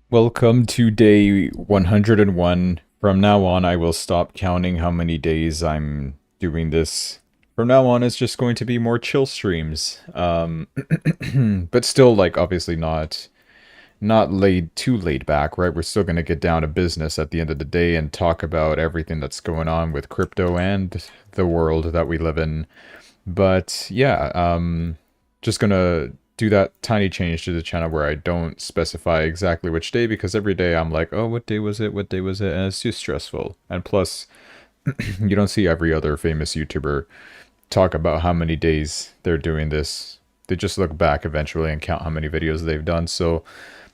Welcome to day 101. From now on, I will stop counting how many days I'm doing this. From now on, it's just going to be more chill streams. But still, like, obviously not too laid back, right? We're still going to get down to business at the end of the day and talk about everything that's going on with crypto and the world that we live in. But yeah, just gonna do that tiny change to the channel where I don't specify exactly which day, because every day I'm like, oh, what day was it? What day was it? And it's too stressful. And plus, you don't see every other famous YouTuber talk about how many days they're doing this. They just look back eventually and count how many videos they've done. So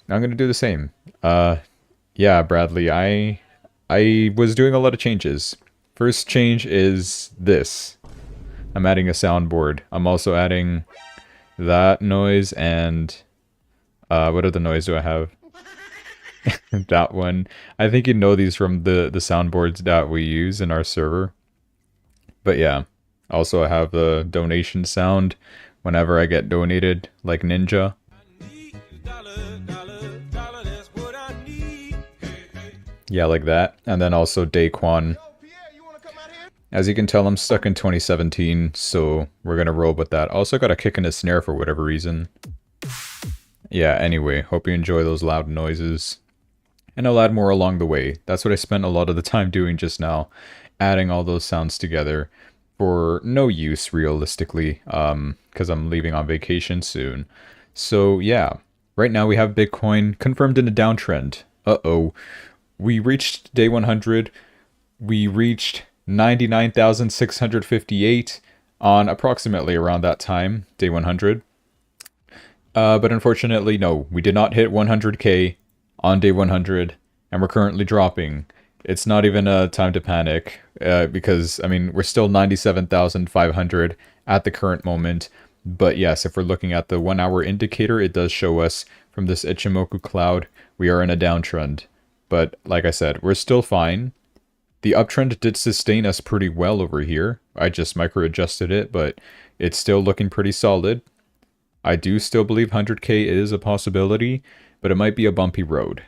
I'm gonna do the same. Yeah, Bradley, I was doing a lot of changes. First change is this. I'm adding a soundboard. I'm also adding that noise and what other noise do I have? That one. I think you know these from the soundboards that we use in our server. But yeah, also I have the donation sound whenever I get donated, like Ninja. Yeah, like that. And then also Daquan. As you can tell, I'm stuck in 2017, so we're gonna roll with that. Also got a kick and a snare for whatever reason. Yeah, anyway, hope you enjoy those loud noises. And I'll add more along the way. That's what I spent a lot of the time doing just now, adding all those sounds together for no use realistically, because I'm leaving on vacation soon. So yeah, right now we have Bitcoin confirmed in a downtrend. Uh-oh. We reached day 100. We reached 99,658 on approximately around that time, day 100. But unfortunately, no, we did not hit 100k on day 100, and we're currently dropping. It's not even a time to panic, because, I mean, we're still 97,500 at the current moment. But yes, if we're looking at the 1 hour indicator, it does show us from this Ichimoku cloud, we are in a downtrend. But like I said, we're still fine. The uptrend did sustain us pretty well over here. I just micro-adjusted it, but it's still looking pretty solid. I do still believe 100k is a possibility, but it might be a bumpy road.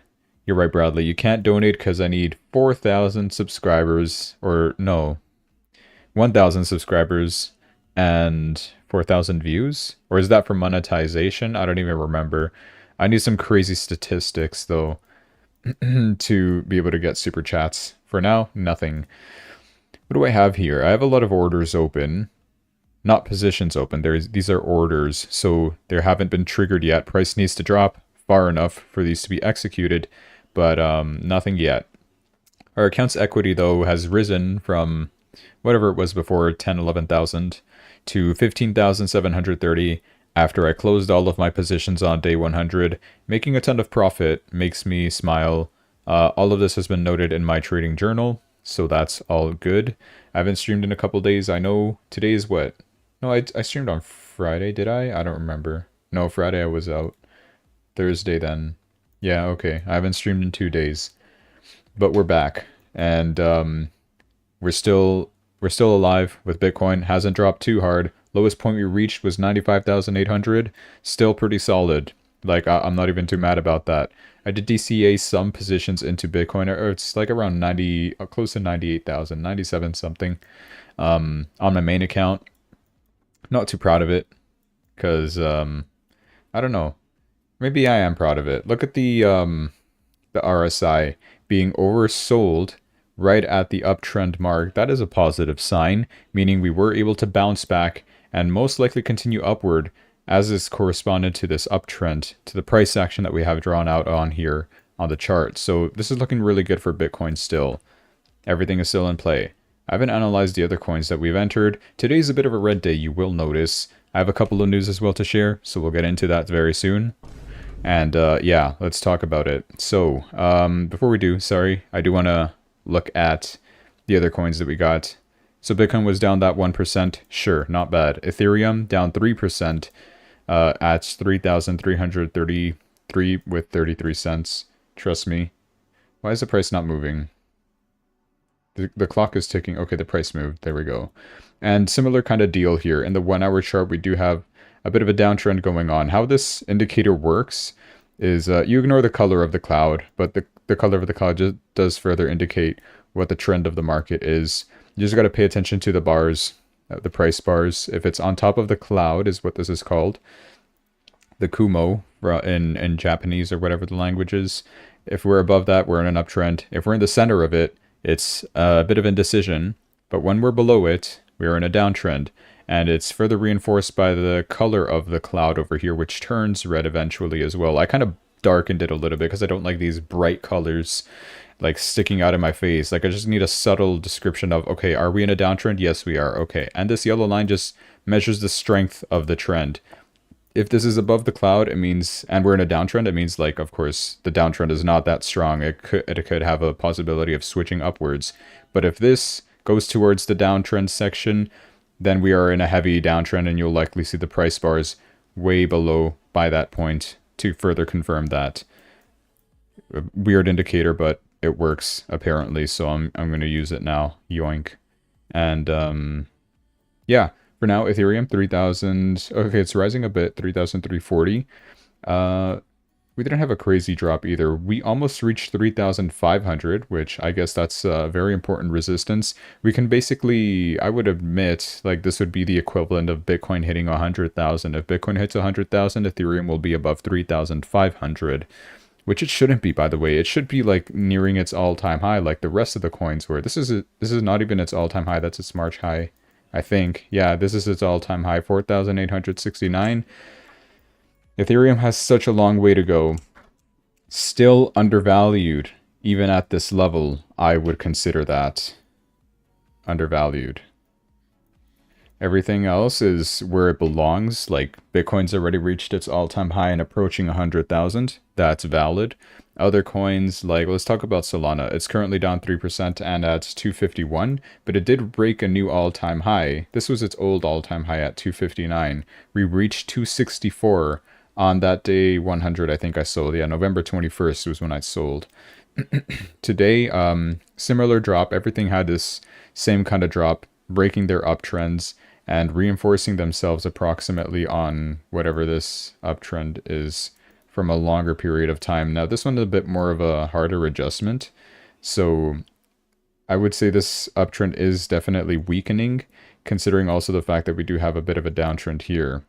You're right, Bradley. You can't donate because I need 4,000 subscribers, or no, 1,000 subscribers and 4,000 views? Or is that for monetization? I don't even remember. I need some crazy statistics, though, to be able to get super chats. For now, nothing. What do I have here? I have a lot of orders open. Not positions open. These are orders, so they haven't been triggered yet. Price needs to drop far enough for these to be executed, but nothing yet. Our account's equity, though, has risen from whatever it was before, 10, 11,000, to 15,730 after I closed all of my positions on day 100. Making a ton of profit makes me smile. All of this has been noted in my trading journal, so that's all good. I haven't streamed in a couple days. I know today is what? No, I streamed on Friday, did I? I don't remember. No, Friday I was out. Thursday then. Yeah, okay. I haven't streamed in 2 days. But we're back. And we're still alive with Bitcoin. Hasn't dropped too hard. Lowest point we reached was 95,800. Still pretty solid. Like, I'm not even too mad about that. I did DCA some positions into Bitcoin, or it's like around 90, close to 98,000, 97 something, on my main account. Not too proud of it, because, I don't know. Maybe I am proud of it. Look at the RSI being oversold right at the uptrend mark. That is a positive sign, meaning we were able to bounce back and most likely continue upward, as is corresponded to this uptrend, to the price action that we have drawn out on here on the chart. So this is looking really good for Bitcoin still. Everything is still in play. I haven't analyzed the other coins that we've entered. Today's a bit of a red day, you will notice. I have a couple of news as well to share, so we'll get into that very soon. And yeah, let's talk about it. So, before we do, sorry, I do want to look at the other coins that we got. So Bitcoin was down that 1%. Sure, not bad. Ethereum down 3%. At 3,333 with 33 cents. Trust me. Why is the price not moving? The clock is ticking. Okay, the price moved. There we go. And similar kind of deal here. In the 1 hour chart, we do have a bit of a downtrend going on. How this indicator works is you ignore the color of the cloud, but the color of the cloud just does further indicate what the trend of the market is. You just got to pay attention to the bars, the price bars. If it's on top of the cloud is what this is called, the Kumo in Japanese or whatever the language is. If we're above that, we're in an uptrend. If we're in the center of it, it's a bit of indecision. But when we're below it, we're in a downtrend. And it's further reinforced by the color of the cloud over here, which turns red eventually as well. I kind of darkened it a little bit because I don't like these bright colors like sticking out in my face. Like I just need a subtle description of, okay, are we in a downtrend? Yes, we are. Okay. And this yellow line just measures the strength of the trend. If this is above the cloud, it means, and we're in a downtrend, it means like, of course, the downtrend is not that strong. It could have a possibility of switching upwards. But if this goes towards the downtrend section, then we are in a heavy downtrend and you'll likely see the price bars way below by that point to further confirm that. A weird indicator, but it works apparently, so I'm going to use it now. Yoink. And yeah, for now, Ethereum 3,000. Okay, it's rising a bit, 3,340. We didn't have a crazy drop either. We almost reached 3,500, which I guess that's a very important resistance. We can basically, I would admit, like this would be the equivalent of Bitcoin hitting 100,000. If Bitcoin hits 100,000, Ethereum will be above 3,500, which it shouldn't be, by the way. It should be like nearing its all-time high, like the rest of the coins were. This is not even its all-time high. That's its March high, I think. Yeah, this is its all-time high, 4,869. Ethereum has such a long way to go. Still undervalued. Even at this level, I would consider that undervalued. Everything else is where it belongs. Like, Bitcoin's already reached its all-time high and approaching 100,000. That's valid. Other coins, like, let's talk about Solana. It's currently down 3% and at 251, but it did break a new all-time high. This was its old all-time high at 259. We reached 264 on that day 100, I think I sold. Yeah, November 21st was when I sold. Today, similar drop. Everything had this same kind of drop, breaking their uptrends and reinforcing themselves approximately on whatever this uptrend is from a longer period of time. Now, this one's a bit more of a harder adjustment. So I would say this uptrend is definitely weakening, considering also the fact that we do have a bit of a downtrend here.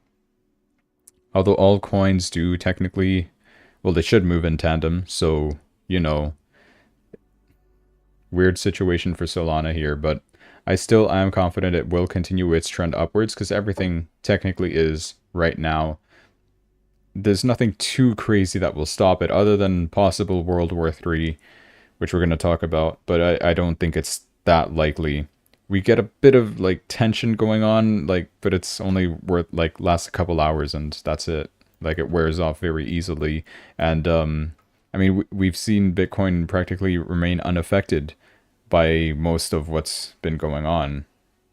Although all coins do technically, well, they should move in tandem. So, you know, weird situation for Solana here, but I still am confident it will continue its trend upwards because everything technically is right now. There's nothing too crazy that will stop it other than possible World War III, which we're going to talk about, but I don't think it's that likely. We get a bit of like tension going on, like, but it's only worth like lasts a couple hours and that's it. Like it wears off very easily. And I mean, we've seen Bitcoin practically remain unaffected by most of what's been going on,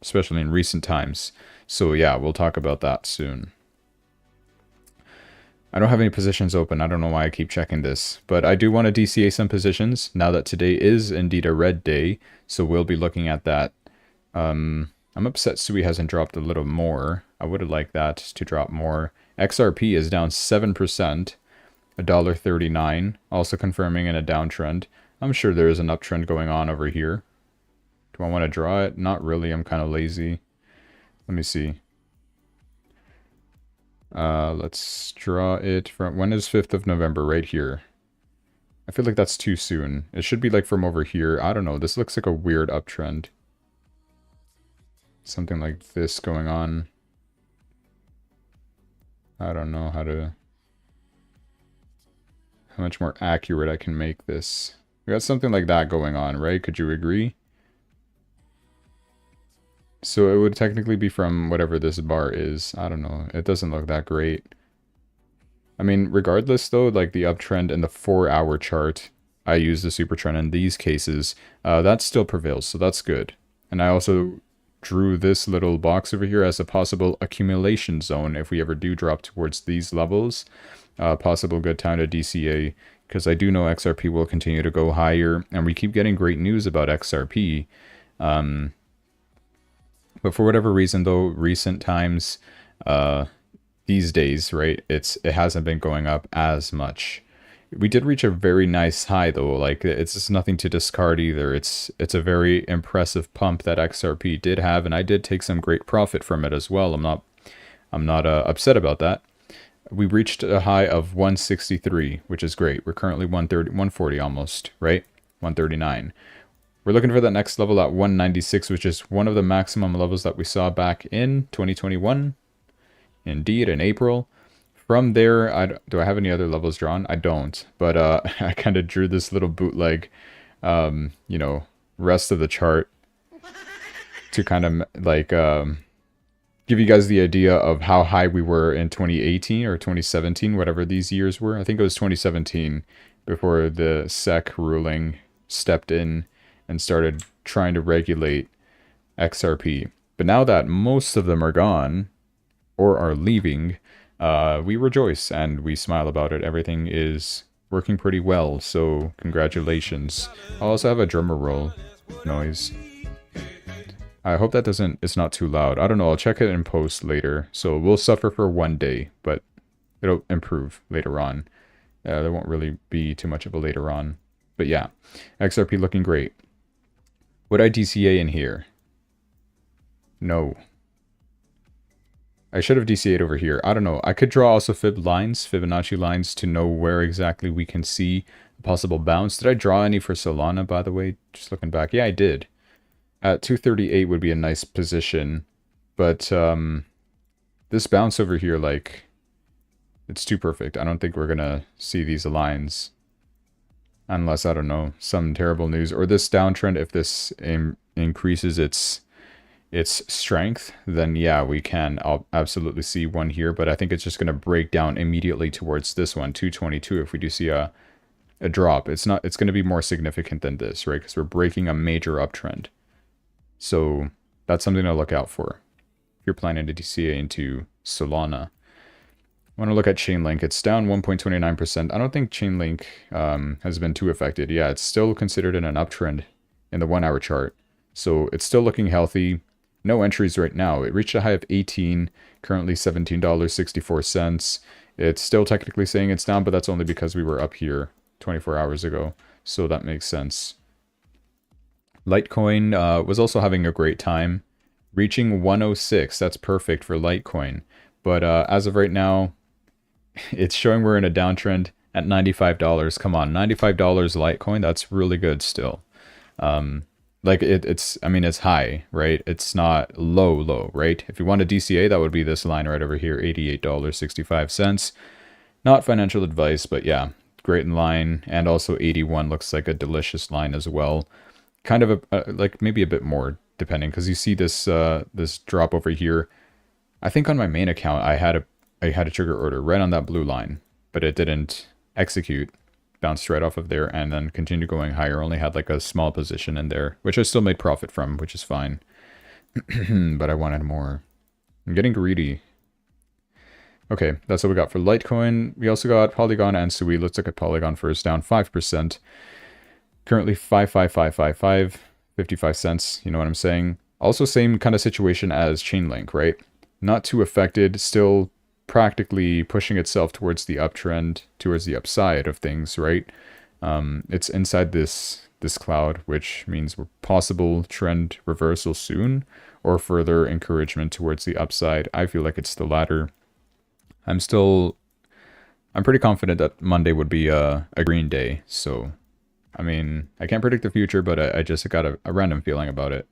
especially in recent times. So yeah, we'll talk about that soon. I don't have any positions open. I don't know why I keep checking this, but I do want to DCA some positions now that today is indeed a red day. So we'll be looking at that. I'm upset Sui hasn't dropped a little more. I would have liked that to drop more. XRP is down 7%, $1.39, also confirming in a downtrend. I'm sure there is an uptrend going on over here. Do I want to draw it? Not really. I'm kind of lazy. Let me see. Let's draw it from, when is 5th of November? Right here. I feel like that's too soon. It should be like from over here. I don't know. This looks like a weird uptrend. Something like this going on. I don't know how much more accurate I can make this. We got something like that going on, right? Could you agree? So it would technically be from whatever this bar is. I don't know. It doesn't look that great. I mean, regardless though, like the uptrend in the 4-hour chart, I use the super trend in these cases, that still prevails, so that's good. And I also drew this little box over here as a possible accumulation zone if we ever do drop towards these levels. Possible good time to DCA, because I do know XRP will continue to go higher, and we keep getting great news about XRP. But for whatever reason, though, recent times, these days, right? It hasn't been going up as much. We did reach a very nice high though. Like it's just nothing to discard either. It's a very impressive pump that XRP did have, and I did take some great profit from it as well. I'm not upset about that. We reached a high of 163, which is great. We're currently 130, 140 almost, right? 139. We're looking for that next level at 196, which is one of the maximum levels that we saw back in 2021. Indeed, in April. From there, do I have any other levels drawn? I don't, but I kind of drew this little bootleg, you know, rest of the chart to kind of like give you guys the idea of how high we were in 2018 or 2017, whatever these years were. I think it was 2017 before the SEC ruling stepped in and started trying to regulate XRP. But now that most of them are gone or are leaving, we rejoice and we smile about it. Everything is working pretty well, so congratulations. I'll also have a drummer roll noise. I hope that it's not too loud. I don't know, I'll check it in post later. So we'll suffer for one day, but it'll improve later on. There won't really be too much of a later on. But yeah, XRP looking great. Would I DCA in here? No. I should have DCA'd over here. I don't know. I could draw also Fibonacci lines to know where exactly we can see a possible bounce. Did I draw any for Solana, by the way? Just looking back. Yeah, I did. At 238 would be a nice position. But this bounce over here, like, it's too perfect. I don't think we're going to see these lines. Unless, I don't know, some terrible news. Or this downtrend, if this increases its strength, then yeah, we can. I'll absolutely see one here, but I think it's just going to break down immediately towards this one, 222. If we do see a drop, it's going to be more significant than this, right? Because we're breaking a major uptrend. So that's something to look out for if you're planning to DCA into Solana. I want to look at Chainlink. It's down 1.29%. I don't think Chainlink has been too affected. Yeah, it's still considered in an uptrend in the 1 hour chart. So it's still looking healthy. No entries right now. It reached a high of 18, currently $17.64. It's still technically saying it's down, but that's only because we were up here 24 hours ago. So that makes sense. Litecoin was also having a great time, reaching 106. That's perfect for Litecoin. But as of right now, it's showing we're in a downtrend at $95. Come on, $95 Litecoin. That's really good still. Like it's I mean, it's high, right? It's not low, right? If you want a DCA, that would be this line right over here, $88.65. Not financial advice, but yeah, great in line. And also 81 looks like a delicious line as well. Kind of like maybe a bit more depending, because you see this this drop over here. I think on my main account I had a trigger order right on that blue line, but it didn't execute. Bounced right off of there and then continued going higher. Only had like a small position in there, which I still made profit from, which is fine. But I wanted more. I'm getting greedy. Okay, that's what we got for Litecoin. We also got Polygon and Sui. Let's look at Polygon first, down 5%. Currently 55555, 55 cents, you know what I'm saying? Also same kind of situation as Chainlink, right? Not too affected, still practically pushing itself towards the uptrend, towards the upside of things, right? It's inside this cloud, which means possible trend reversal soon, or further encouragement towards the upside. I feel like it's the latter. I'm pretty confident that Monday would be a green day, so I mean, I can't predict the future, but I just got a random feeling about it.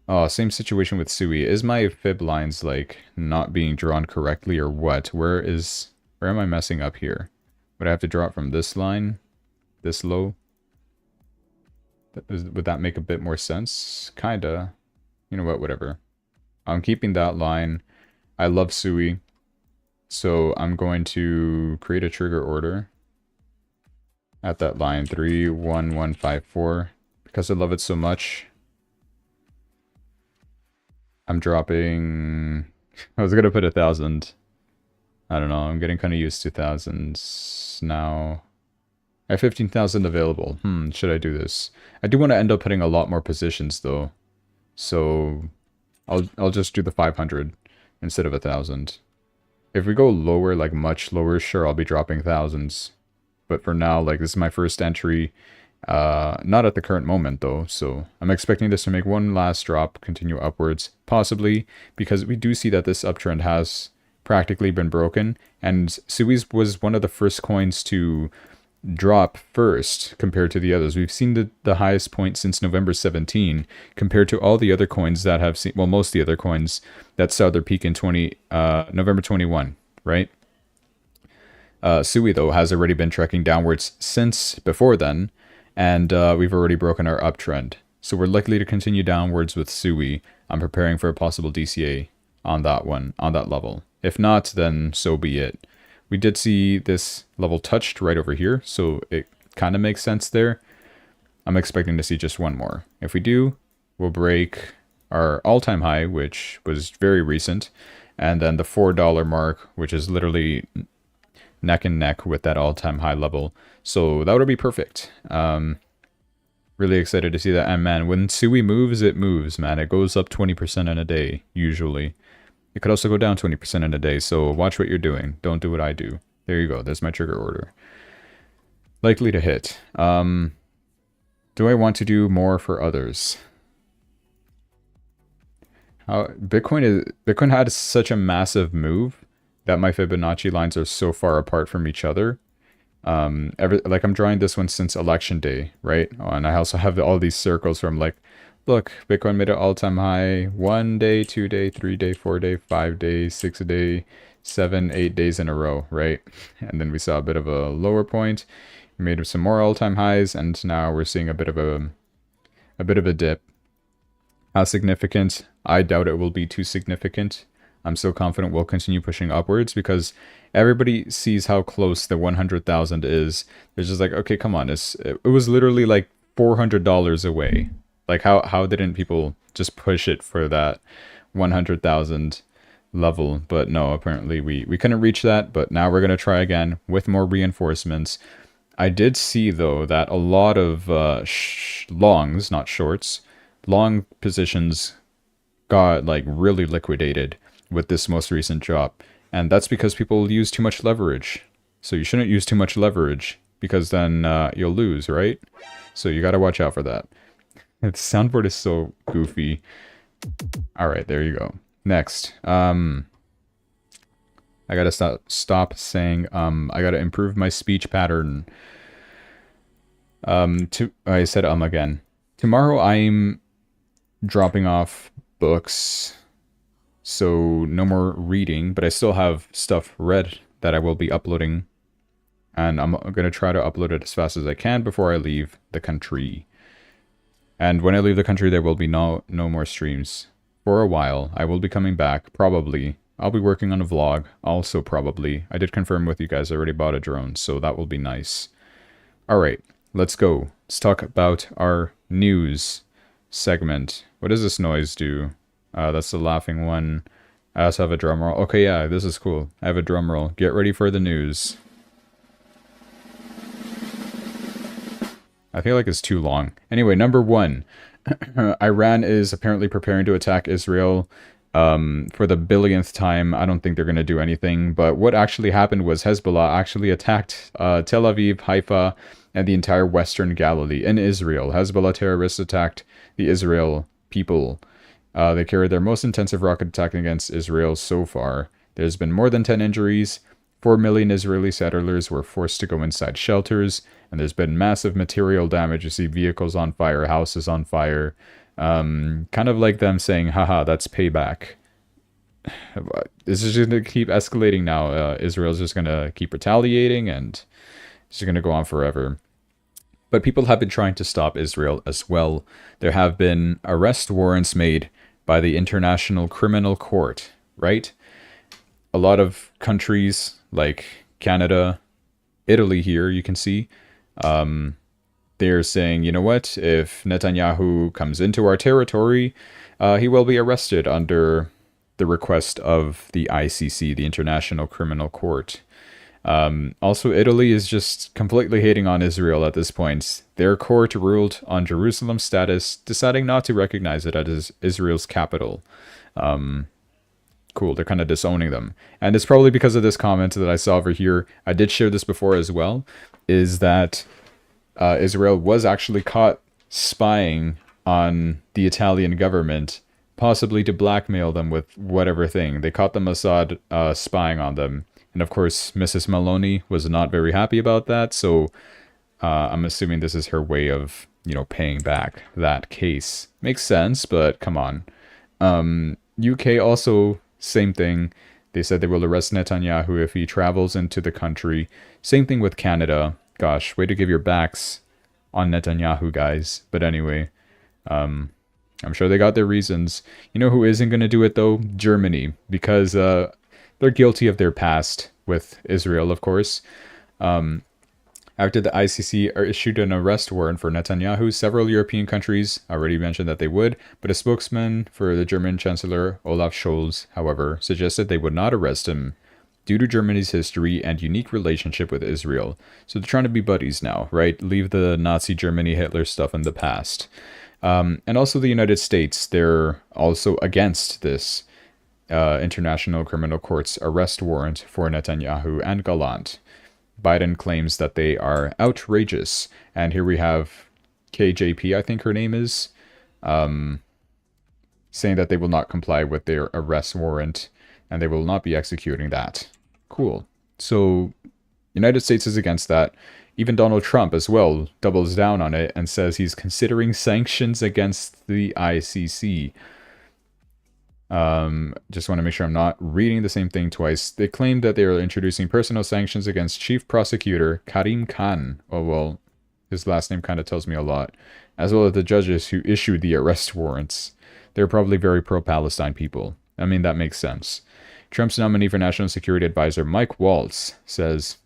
Oh, same situation with Sui. Is my fib lines like not being drawn correctly or what? Where am I messing up here? Would I have to draw it from this line? This low? Would that make a bit more sense? Kinda. You know what, whatever. I'm keeping that line. I love Sui. So I'm going to create a trigger order at that line 31154 because I love it so much. I'm dropping. I was gonna put 1,000. I don't know. I'm getting kind of used to thousands now. I have 15,000 available. Should I do this? I do want to end up putting a lot more positions though, so I'll just do the 500 instead of 1,000. If we go lower, like much lower, sure, I'll be dropping thousands. But for now, like, this is my first entry. Not at the current moment, though, so I'm expecting this to make one last drop, continue upwards, possibly, because we do see that this uptrend has practically been broken, and Sui's was one of the first coins to drop first compared to the others. We've seen the highest point since November 17 compared to all the other coins that have seen, well, most of the other coins that saw their peak in November 21, right? Sui, though, has already been trekking downwards since before then, and we've already broken our uptrend. So we're likely to continue downwards with Sui. I'm preparing for a possible DCA on that one, on that level. If not, then so be it. We did see this level touched right over here, so it kind of makes sense there. I'm expecting to see just one more. If we do, we'll break our all-time high, which was very recent, and then the $4 mark, which is literally neck and neck with that all-time high level. So that would be perfect. Really excited to see that. And man, when Sui moves, it moves, man. It goes up 20% in a day, usually. It could also go down 20% in a day, so watch what you're doing. Don't do what I do. There you go. There's my trigger order. Likely to hit. Do I want to do more for others? Bitcoin had such a massive move that my Fibonacci lines are so far apart from each other. Like I'm drawing this one since election day, right? Oh, and I also have all these circles from like, look, Bitcoin made an all-time high 1 day, 2 day, 3 day, 4 day, 5 days, 6 day, 7, 8 days in a row, right? And then we saw a bit of a lower point. We made some more all-time highs, and now we're seeing a bit of a dip. How significant? I doubt it will be too significant. I'm still confident we'll continue pushing upwards because everybody sees how close the 100,000 is. They're just like, okay, come on. It was literally like $400 away. Like, how didn't people just push it for that 100,000 level? But no, apparently we couldn't reach that. But now we're going to try again with more reinforcements. I did see, though, that a lot of longs, not shorts, long positions got like really liquidated with this most recent drop. And that's because people use too much leverage. So you shouldn't use too much leverage because then you'll lose, right? So you got to watch out for that. The soundboard is so goofy. All right, there you go. Next, I gotta stop saying I gotta improve my speech pattern. I said again. Tomorrow I'm dropping off books, so no more reading, but I still have stuff read that I will be uploading, and I'm gonna try to upload it as fast as I can before I leave the country. And when I leave the country, there will be no more streams. For a while, I will be coming back, probably. I'll be working on a vlog, also probably. I did confirm with you guys I already bought a drone, so that will be nice. Alright, let's go. Let's talk about our news segment. What does this noise do? That's the laughing one. I also have a drum roll. Okay, yeah, this is cool. I have a drum roll. Get ready for the news. I feel like it's too long. Anyway, number one. Iran is apparently preparing to attack Israel for the billionth time. I don't think they're going to do anything. But what actually happened was Hezbollah actually attacked Tel Aviv, Haifa, and the entire Western Galilee in Israel. Hezbollah terrorists attacked the Israel people. They carried their most intensive rocket attack against Israel so far. There's been more than 10 injuries. 4 million Israeli settlers were forced to go inside shelters, and there's been massive material damage. You see vehicles on fire, houses on fire. Kind of like them saying, haha, that's payback. This is just going to keep escalating now. Israel's just going to keep retaliating, and it's just going to go on forever. But people have been trying to stop Israel as well. There have been arrest warrants made by the International Criminal Court, right? A lot of countries like Canada, Italy here, you can see, they're saying, you know what, if Netanyahu comes into our territory, he will be arrested under the request of the ICC, the International Criminal Court. Also, Italy is just completely hating on Israel at this point. Their court ruled on Jerusalem's status, deciding not to recognize it as Israel's capital. Cool, they're kind of disowning them. And it's probably because of this comment that I saw over here. I did share this before as well, is that Israel was actually caught spying on the Italian government, possibly to blackmail them with whatever thing. They caught the Mossad spying on them. And of course, Mrs. Maloney was not very happy about that, so I'm assuming this is her way of, paying back that case. Makes sense, but come on. UK also, same thing. They said they will arrest Netanyahu if he travels into the country. Same thing with Canada. Gosh, way to give your backs on Netanyahu, guys. But anyway, I'm sure they got their reasons. You know who isn't going to do it, though? Germany. Because they're guilty of their past with Israel, of course. After the ICC issued an arrest warrant for Netanyahu, several European countries already mentioned that they would, but a spokesman for the German Chancellor Olaf Scholz, however, suggested they would not arrest him due to Germany's history and unique relationship with Israel. So they're trying to be buddies now, right? Leave the Nazi Germany Hitler stuff in the past. And also the United States, they're also against this International Criminal Court's arrest warrant for Netanyahu and Gallant. Biden claims that they are outrageous. And here we have KJP, I think her name is, saying that they will not comply with their arrest warrant and they will not be executing that. Cool. So, United States is against that. Even Donald Trump as well doubles down on it and says he's considering sanctions against the ICC. Just want to make sure I'm not reading the same thing twice. They claim that they are introducing personal sanctions against Chief Prosecutor Karim Khan. Oh, well, his last name kind of tells me a lot. As well as the judges who issued the arrest warrants. They're probably very pro-Palestine people. I mean, that makes sense. Trump's nominee for National Security Advisor Mike Waltz says,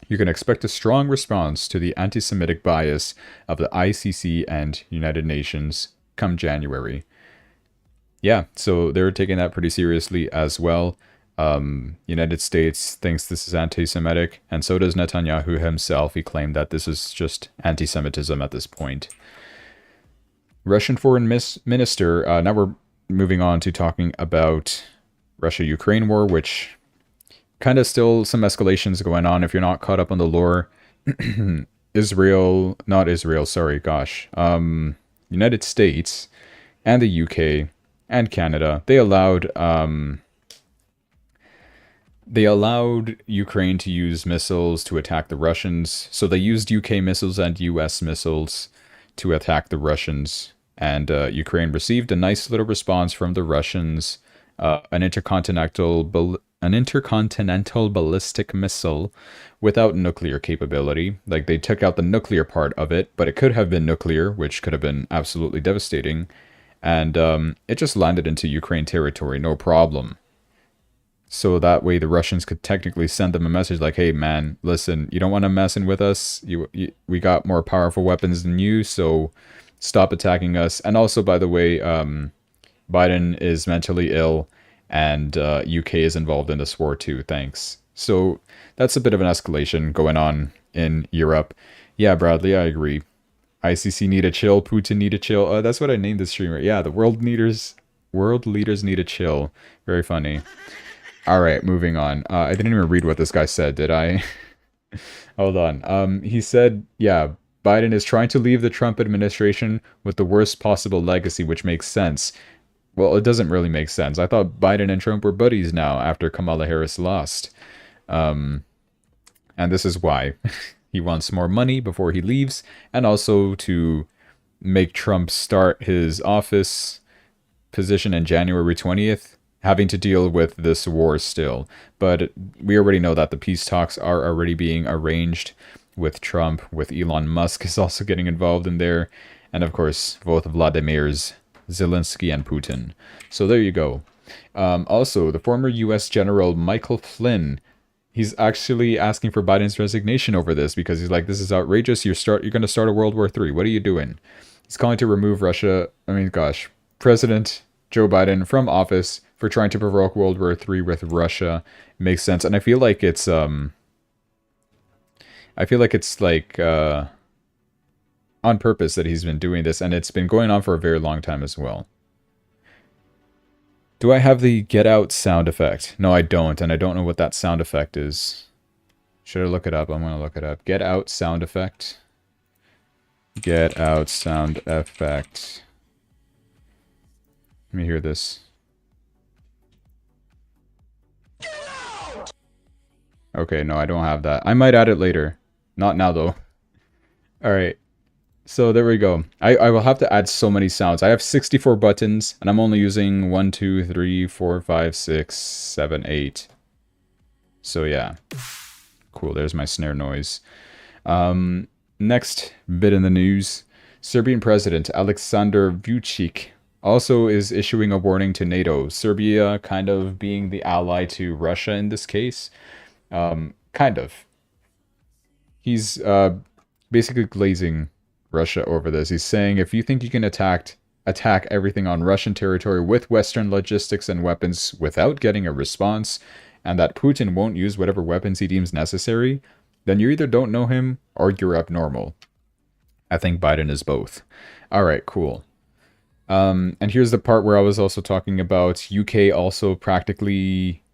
"You can expect a strong response to the anti-Semitic bias of the ICC and United Nations come January." Yeah, so they're taking that pretty seriously as well. United States thinks this is anti-Semitic, and so does Netanyahu himself. He claimed that this is just anti-Semitism at this point. Russian Foreign Minister, now we're moving on to talking about Russia-Ukraine war, which kind of still some escalations going on if you're not caught up on the lore. United States and the UK and Canada, they allowed Ukraine to use missiles to attack the Russians. So they used UK missiles and US missiles to attack the Russians. And Ukraine received a nice little response from the Russians, an intercontinental ballistic missile without nuclear capability. Like, they took out the nuclear part of it, but it could have been nuclear, which could have been absolutely devastating. And it just landed into Ukraine territory, no problem. So that way the Russians could technically send them a message like, hey man, listen, you don't want to messing with us. We got more powerful weapons than you, so stop attacking us. And also, by the way, Biden is mentally ill and UK is involved in this war too, thanks. So that's a bit of an escalation going on in Europe. Yeah, Bradley, I agree. ICC need a chill, Putin need a chill. That's what I named this streamer. Yeah, the world leaders need a chill. Very funny. All right, moving on. I didn't even read what this guy said, did I? Hold on. He said, yeah, Biden is trying to leave the Trump administration with the worst possible legacy, which makes sense. Well, it doesn't really make sense. I thought Biden and Trump were buddies now after Kamala Harris lost. And this is why. He wants more money before he leaves, and also to make Trump start his office position in January 20th, having to deal with this war still. But we already know that the peace talks are already being arranged with Trump, with Elon Musk is also getting involved in there, and of course, both Vladimirs, Zelensky and Putin. So there you go. Also, the former U.S. General Michael Flynn, he's actually asking for Biden's resignation over this because he's like, this is outrageous. You're going to start a World War III. What are you doing? He's calling to remove President Joe Biden from office for trying to provoke World War III with Russia. Makes sense. And I feel like it's on purpose that he's been doing this, and it's been going on for a very long time as well. Do I have the get out sound effect? No, I don't, and I don't know what that sound effect is. Should I look it up? I'm gonna look it up. Get out sound effect. Get out sound effect. Let me hear this. Okay, no, I don't have that. I might add it later. Not now, though. Alright. So there we go. I will have to add so many sounds. I have 64 buttons, and I'm only using 1, 2, 3, 4, 5, 6, 7, 8. So yeah. Cool, there's my snare noise. Next bit in the news. Serbian President Aleksandar Vučić also is issuing a warning to NATO. Serbia kind of being the ally to Russia in this case. Kind of. He's basically glazing Russia over this. He's saying, if you think you can attack everything on Russian territory with Western logistics and weapons without getting a response, and that Putin won't use whatever weapons he deems necessary, then you either don't know him or you're abnormal. I think Biden is both. Alright, cool. And here's the part where I was also talking about UK also practically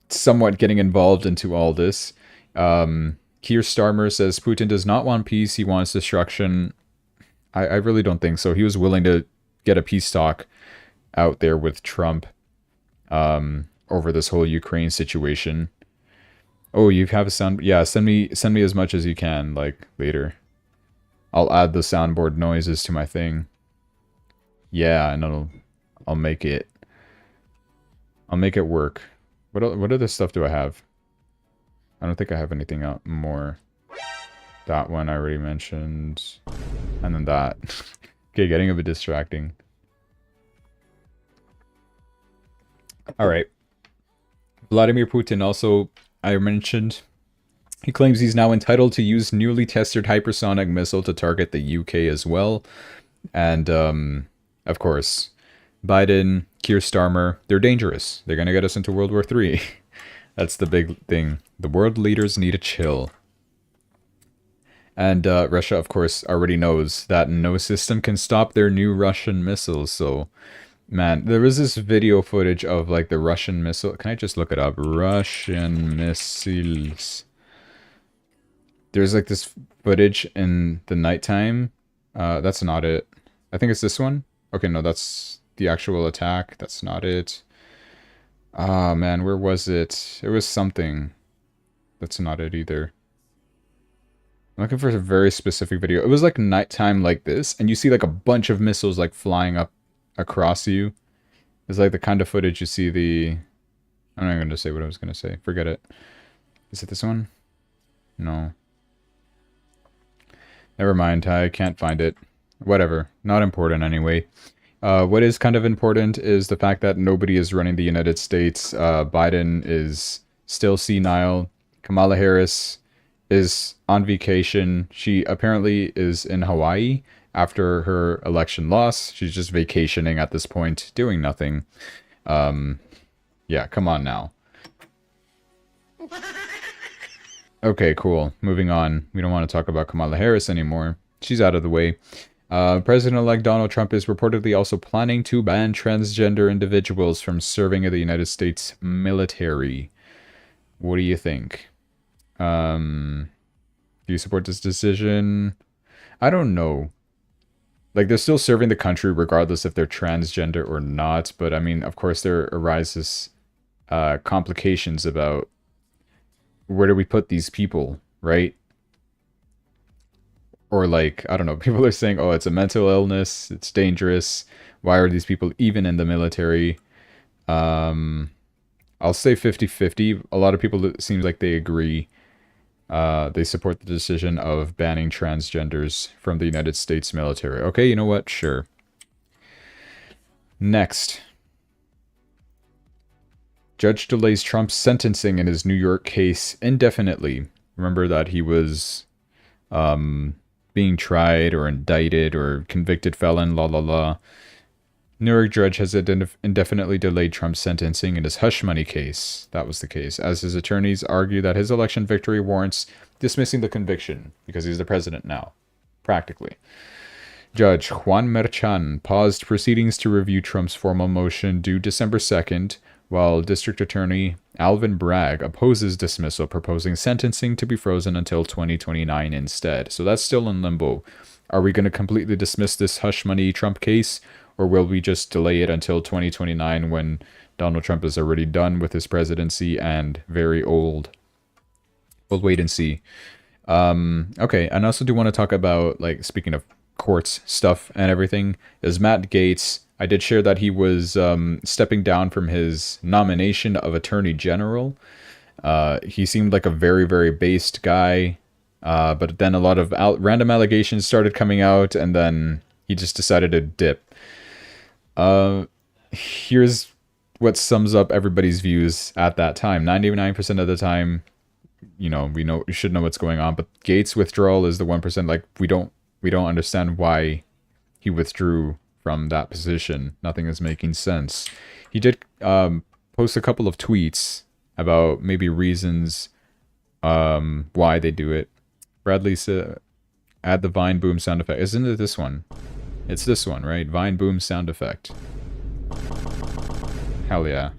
somewhat getting involved into all this. Keir Starmer says Putin does not want peace, he wants destruction. I really don't think so. He was willing to get a peace talk out there with Trump over this whole Ukraine situation. Oh, you have a sound? Yeah, send me as much as you can, like, later. I'll add the soundboard noises to my thing. Yeah, and I'll make it work. What other stuff do I have? I don't think I have anything more. That one I already mentioned. And then that. Okay, getting a bit distracting. Alright. Vladimir Putin also, I mentioned, he claims he's now entitled to use newly tested hypersonic missile to target the UK as well. And, of course, Biden, Keir Starmer, they're dangerous. They're going to get us into World War III. That's the big thing. The world leaders need to chill. And Russia, of course, already knows that no system can stop their new Russian missiles. So, man, there was this video footage of, like, the Russian missile. Can I just look it up? Russian missiles. There's, like, this footage in the nighttime. That's not it. I think it's this one. Okay, no, that's the actual attack. That's not it. Ah, man, where was it? It was something. That's not it either. I'm looking for a very specific video. It was like nighttime like this, and you see like a bunch of missiles like flying up across you. It's like the kind of footage you see the... I'm not going to say what I was going to say. Forget it. Is it this one? No. Never mind. I can't find it. Whatever. Not important anyway. What is kind of important is the fact that nobody is running the United States. Biden is still senile. Kamala Harris is on vacation. She apparently is in Hawaii after her election loss. She's just vacationing at this point, doing nothing. Yeah, come on now. Okay, cool. Moving on. We don't want to talk about Kamala Harris anymore. She's out of the way. President-elect Donald Trump is reportedly also planning to ban transgender individuals from serving in the United States military. What do you think? Do you support this decision? I don't know. Like, they're still serving the country regardless if they're transgender or not, but I mean, of course, there arises complications about where do we put these people, right? Or like, I don't know, people are saying, oh, it's a mental illness, it's dangerous, why are these people even in the military? I'll say 50-50. A lot of people, it seems like they agree. They support the decision of banning transgenders from the United States military. Okay, you know what? Sure. Next. Judge delays Trump's sentencing in his New York case indefinitely. Remember that he was being tried or indicted or convicted felon, la la la. New York judge has indefinitely delayed Trump's sentencing in his hush money case. That was the case, as his attorneys argue that his election victory warrants dismissing the conviction because he's the president now, practically. Judge Juan Merchan paused proceedings to review Trump's formal motion due December 2nd, while District Attorney Alvin Bragg opposes dismissal, proposing sentencing to be frozen until 2029 instead. So that's still in limbo. Are we going to completely dismiss this hush money Trump case, or will we just delay it until 2029 when Donald Trump is already done with his presidency and very old? We'll wait and see. Okay, and I also do want to talk about, like, speaking of courts stuff and everything, is Matt Gaetz. I did share that he was stepping down from his nomination of Attorney General. He seemed like a very, very based guy, but then a lot of random allegations started coming out, and then he just decided to dip. Here's what sums up everybody's views at that time. 99% of the time, you know, we should know what's going on, but Gaetz' withdrawal is the 1%. Like, we don't understand why he withdrew from that position. Nothing is making sense. He did post a couple of tweets about maybe reasons why they do it. Bradley said, add the Vine boom sound effect. Isn't it this one? It's this one, right? Vine boom sound effect. Hell yeah.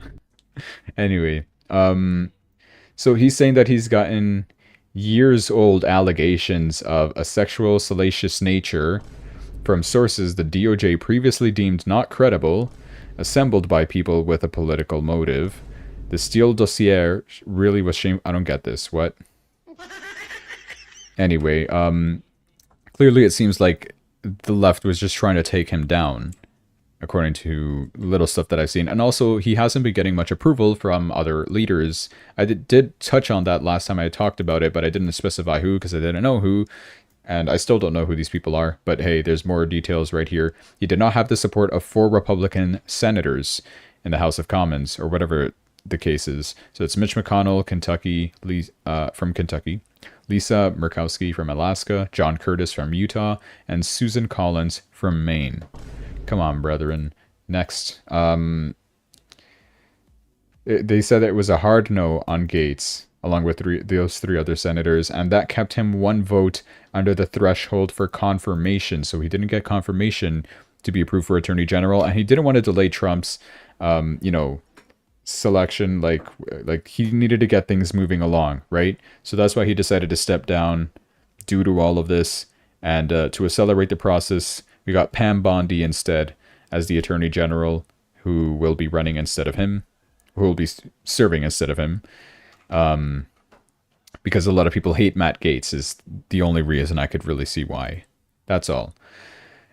Anyway, so he's saying that he's gotten years-old allegations of a sexual salacious nature from sources the DOJ previously deemed not credible, assembled by people with a political motive. The Steele dossier really was shame. I don't get this. What? Anyway, clearly it seems like the left was just trying to take him down, according to little stuff that I've seen. And also, he hasn't been getting much approval from other leaders. I did touch on that last time I talked about it, but I didn't specify who because I didn't know who. And I still don't know who these people are. But hey, there's more details right here. He did not have the support of 4 Republican senators in the House of Commons, or whatever the case is. So it's Mitch McConnell, from Kentucky, Lisa Murkowski from Alaska, John Curtis from Utah, and Susan Collins from Maine. Come on, brethren. Next. They said it was a hard no on Gaetz, along with those 3 other senators, and that kept him 1 vote under the threshold for confirmation. So he didn't get confirmation to be approved for Attorney General, and he didn't want to delay Trump's, selection. Like he needed to get things moving along, right? So that's why he decided to step down due to all of this, and to accelerate the process, we got Pam Bondi instead as the Attorney General, who will be running instead of him, who will be serving instead of him. Because a lot of people hate Matt Gaetz is the only reason I could really see why. That's all.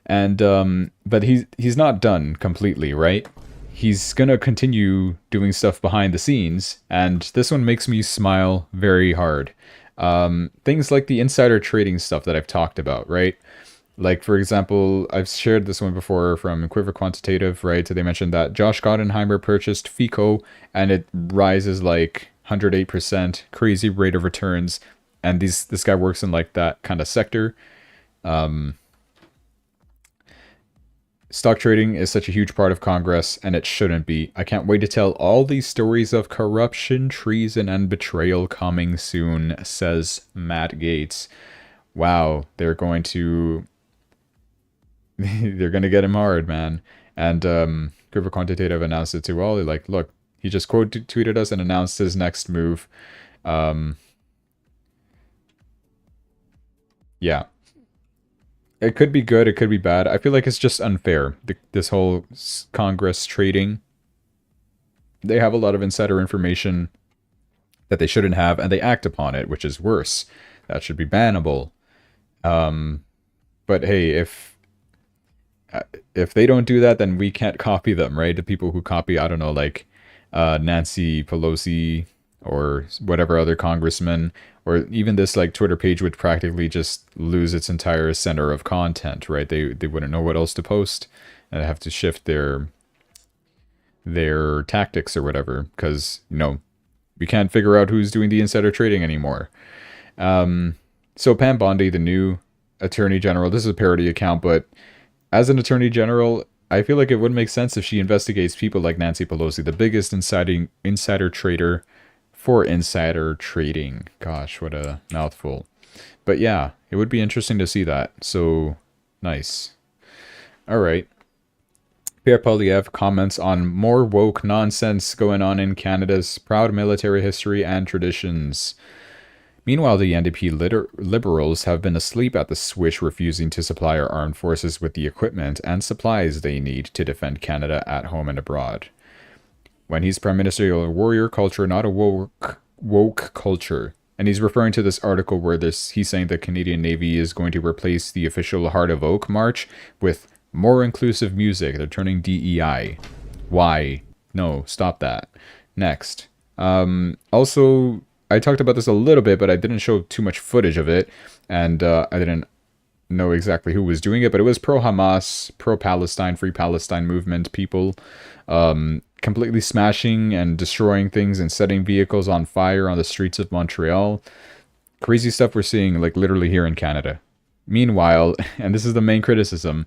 And but he's not done completely, right? He's gonna continue doing stuff behind the scenes, and this one makes me smile very hard. Things like the insider trading stuff that I've talked about, right? Like, for example, I've shared this one before from Quiver Quantitative, right? So they mentioned that Josh Gottenheimer purchased FICO, and it rises like 108%, crazy rate of returns. And this guy works in like that kind of sector. Stock trading is such a huge part of Congress, and it shouldn't be. I can't wait to tell all these stories of corruption, treason, and betrayal coming soon, says Matt Gaetz. Wow, they're going to get him hard, man. And Quiver Quantitative announced it too. Well, like, look, he just quote tweeted us and announced his next move. Yeah. It could be good, it could be bad. I feel like it's just unfair, this whole Congress trading. They have a lot of insider information that they shouldn't have, and they act upon it, which is worse. That should be bannable. But hey, if they don't do that, then we can't copy them, right? The people who copy, I don't know, like Nancy Pelosi or whatever other congressman, or even this like Twitter page would practically just lose its entire center of content, right? They wouldn't know what else to post, and have to shift their tactics or whatever, because, you know, we can't figure out who's doing the insider trading anymore. So Pam Bondi, the new Attorney General, this is a parody account, but as an Attorney General, I feel like it would make sense if she investigates people like Nancy Pelosi, the biggest insider trader for insider trading. Gosh, what a mouthful. But yeah, it would be interesting to see that. So, nice. All right. Pierre Polyev comments on more woke nonsense going on in Canada's proud military history and traditions. Meanwhile, the NDP liberals have been asleep at the switch, refusing to supply our armed forces with the equipment and supplies they need to defend Canada at home and abroad. When he's Prime Minister, you're a warrior culture, not a woke culture. And he's referring to this article where he's saying the Canadian Navy is going to replace the official Heart of Oak March with more inclusive music. They're turning DEI. Why? No, stop that. Next. Also, I talked about this a little bit, but I didn't show too much footage of it, and I didn't know exactly who was doing it, but it was pro-Hamas, pro-Palestine, Free Palestine movement people, completely smashing and destroying things and setting vehicles on fire on the streets of Montreal. Crazy stuff we're seeing, like, literally here in Canada. Meanwhile, and this is the main criticism,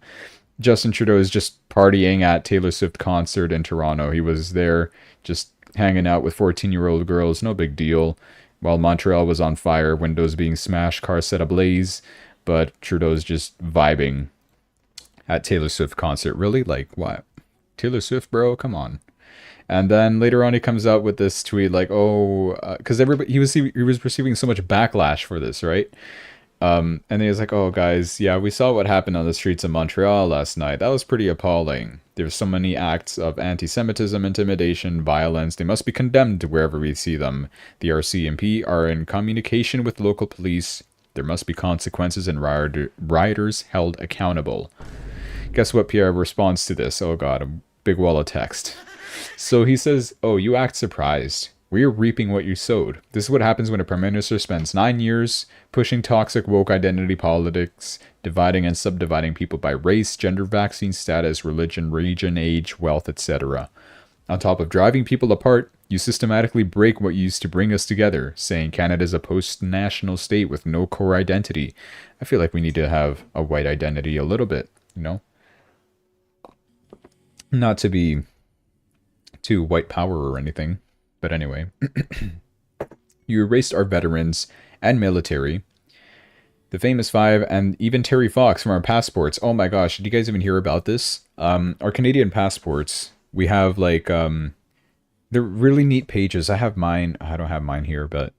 Justin Trudeau is just partying at Taylor Swift concert in Toronto. He was there just hanging out with 14-year-old girls, no big deal, while Montreal was on fire, windows being smashed, cars set ablaze, but Trudeau's just vibing at Taylor Swift concert. Really? Like, what? Taylor Swift, bro? Come on. And then later on, he comes out with this tweet like, "Oh, because everybody he was receiving so much backlash for this, right? And he was like, "Oh, guys, yeah, we saw what happened on the streets of Montreal last night. That was pretty appalling. There's so many acts of anti-Semitism, intimidation, violence. They must be condemned wherever we see them. The RCMP are in communication with local police. There must be consequences and rioters held accountable." Guess what Pierre responds to this? Oh god, a big wall of text. So he says, "Oh, you act surprised. We are reaping what you sowed. This is what happens when a prime minister spends 9 years pushing toxic woke identity politics, dividing and subdividing people by race, gender, vaccine status, religion, region, age, wealth, etc. On top of driving people apart, you systematically break what used to bring us together, saying Canada is a post-national state with no core identity." I feel like we need to have a white identity a little bit, you know? Not to be too white power or anything, but anyway. You erased our veterans and military, the famous five, and even Terry Fox from our passports. Oh my gosh, did you guys even hear about this? Our Canadian passports, we have like, they're really neat pages. I have mine. I don't have mine here, but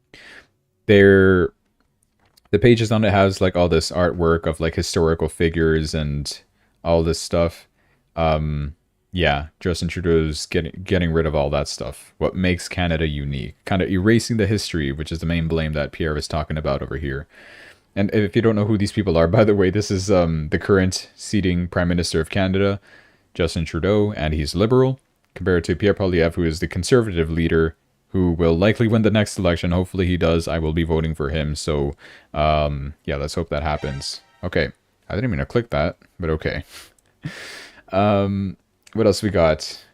they're, the pages on it has like all this artwork of like historical figures and all this stuff. Yeah, Justin Trudeau's getting rid of all that stuff. What makes Canada unique. Kind of erasing the history, which is the main blame that Pierre is talking about over here. And if you don't know who these people are, by the way, this is the current seating Prime Minister of Canada, Justin Trudeau, and he's Liberal, compared to Pierre Poilievre, who is the Conservative leader, who will likely win the next election. Hopefully he does. I will be voting for him. So, yeah, let's hope that happens. Okay. I didn't mean to click that, but okay. What else we got?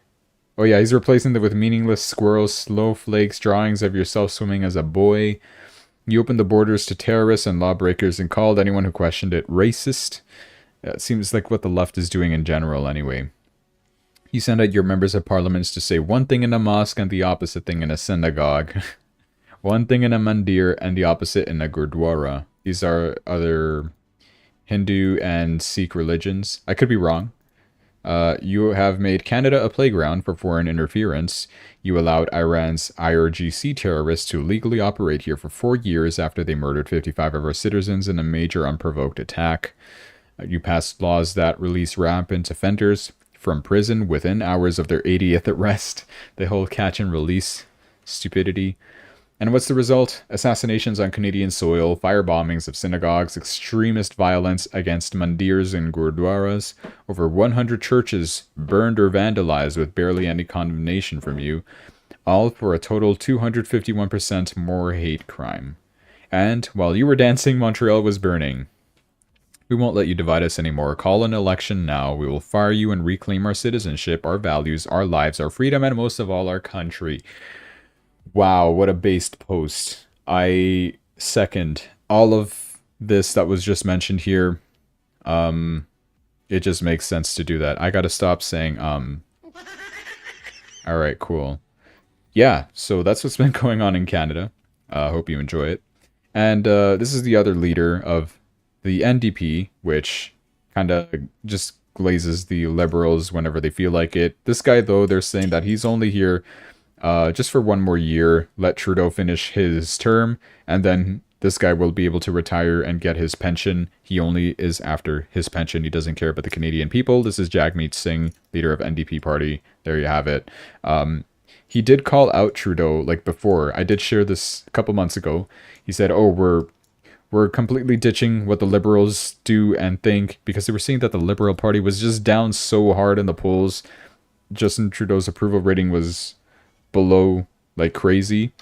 Oh yeah, he's replacing them with meaningless squirrels, snowflakes, drawings of yourself swimming as a boy. You opened the borders to terrorists and lawbreakers and called anyone who questioned it racist. It seems like what the left is doing in general anyway. You send out your members of parliaments to say one thing in a mosque and the opposite thing in a synagogue. One thing in a mandir and the opposite in a gurdwara. These are other Hindu and Sikh religions. I could be wrong. You have made Canada a playground for foreign interference. You allowed Iran's IRGC terrorists to legally operate here for 4 years after they murdered 55 of our citizens in a major unprovoked attack. You passed laws that release rampant offenders from prison within hours of their 80th arrest. The whole catch and release stupidity. And what's the result? Assassinations on Canadian soil, fire bombings of synagogues, extremist violence against mandirs and gurdwaras, over 100 churches burned or vandalized with barely any condemnation from you, all for a total 251% more hate crime. And while you were dancing, Montreal was burning. We won't let you divide us anymore. Call an election now. We will fire you and reclaim our citizenship, our values, our lives, our freedom, and most of all, our country. Wow, what a based post. I second all of this that was just mentioned here. It just makes sense to do that. I gotta stop saying, Alright, cool. Yeah, so that's what's been going on in Canada. Hope you enjoy it. And this is the other leader of the NDP, which kind of just glazes the liberals whenever they feel like it. This guy, though, they're saying that he's only here just for one more year. Let Trudeau finish his term, and then this guy will be able to retire and get his pension. He only is after his pension. He doesn't care about the Canadian people. This is Jagmeet Singh, leader of NDP party. There you have it. He did call out Trudeau like before. I did share this a couple months ago. He said, "Oh, we're completely ditching what the liberals do and think," because they were seeing that the Liberal Party was just down so hard in the polls. Justin Trudeau's approval rating was below like crazy.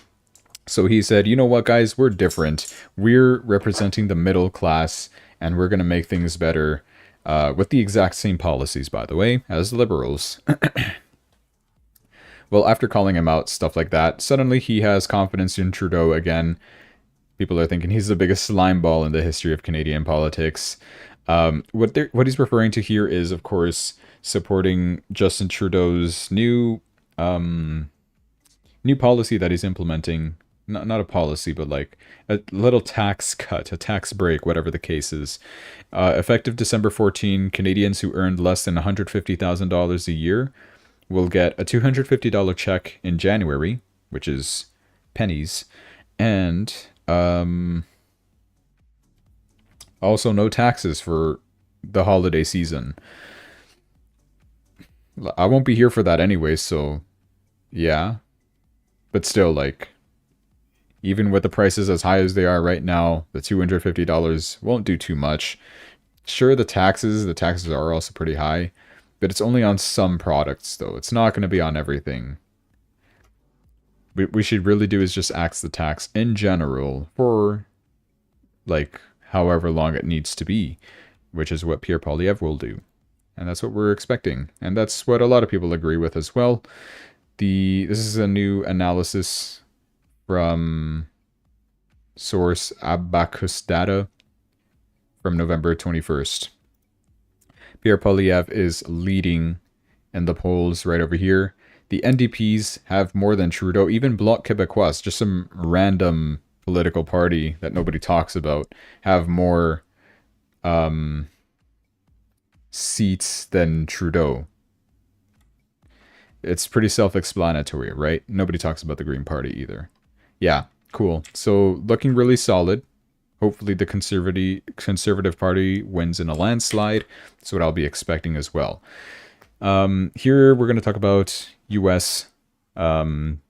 So he said, "You know what, guys, we're different. We're representing the middle class, and we're going to make things better with the exact same policies, by the way, as the liberals." Well, after calling him out, stuff like that, suddenly he has confidence in Trudeau again. People are thinking he's the biggest slime ball in the history of Canadian politics. What he's referring to here is, of course, supporting Justin Trudeau's new policy that he's implementing. Not a policy, but like a little tax cut, a tax break, whatever the case is. Effective December 14, Canadians who earned less than $150,000 a year will get a $250 check in January, which is pennies, and also no taxes for the holiday season. I won't be here for that anyway, so yeah. But still, like, even with the prices as high as they are right now, the $250 won't do too much. Sure, the taxes are also pretty high, but it's only on some products, though. It's not going to be on everything. What we should really do is just axe the tax in general for, like, however long it needs to be, which is what Pierre Poilievre will do. And that's what we're expecting. And that's what a lot of people agree with as well. This is a new analysis from source Abacus Data from November 21st. Pierre Poilievre is leading in the polls right over here. The NDPs have more than Trudeau, even Bloc Québécois, just some random political party that nobody talks about, have more seats than Trudeau. It's pretty self-explanatory, right? Nobody talks about the Green Party either. Yeah, cool. So looking really solid. Hopefully the Conservative Party wins in a landslide. That's what I'll be expecting as well. Here we're going to talk about U.S.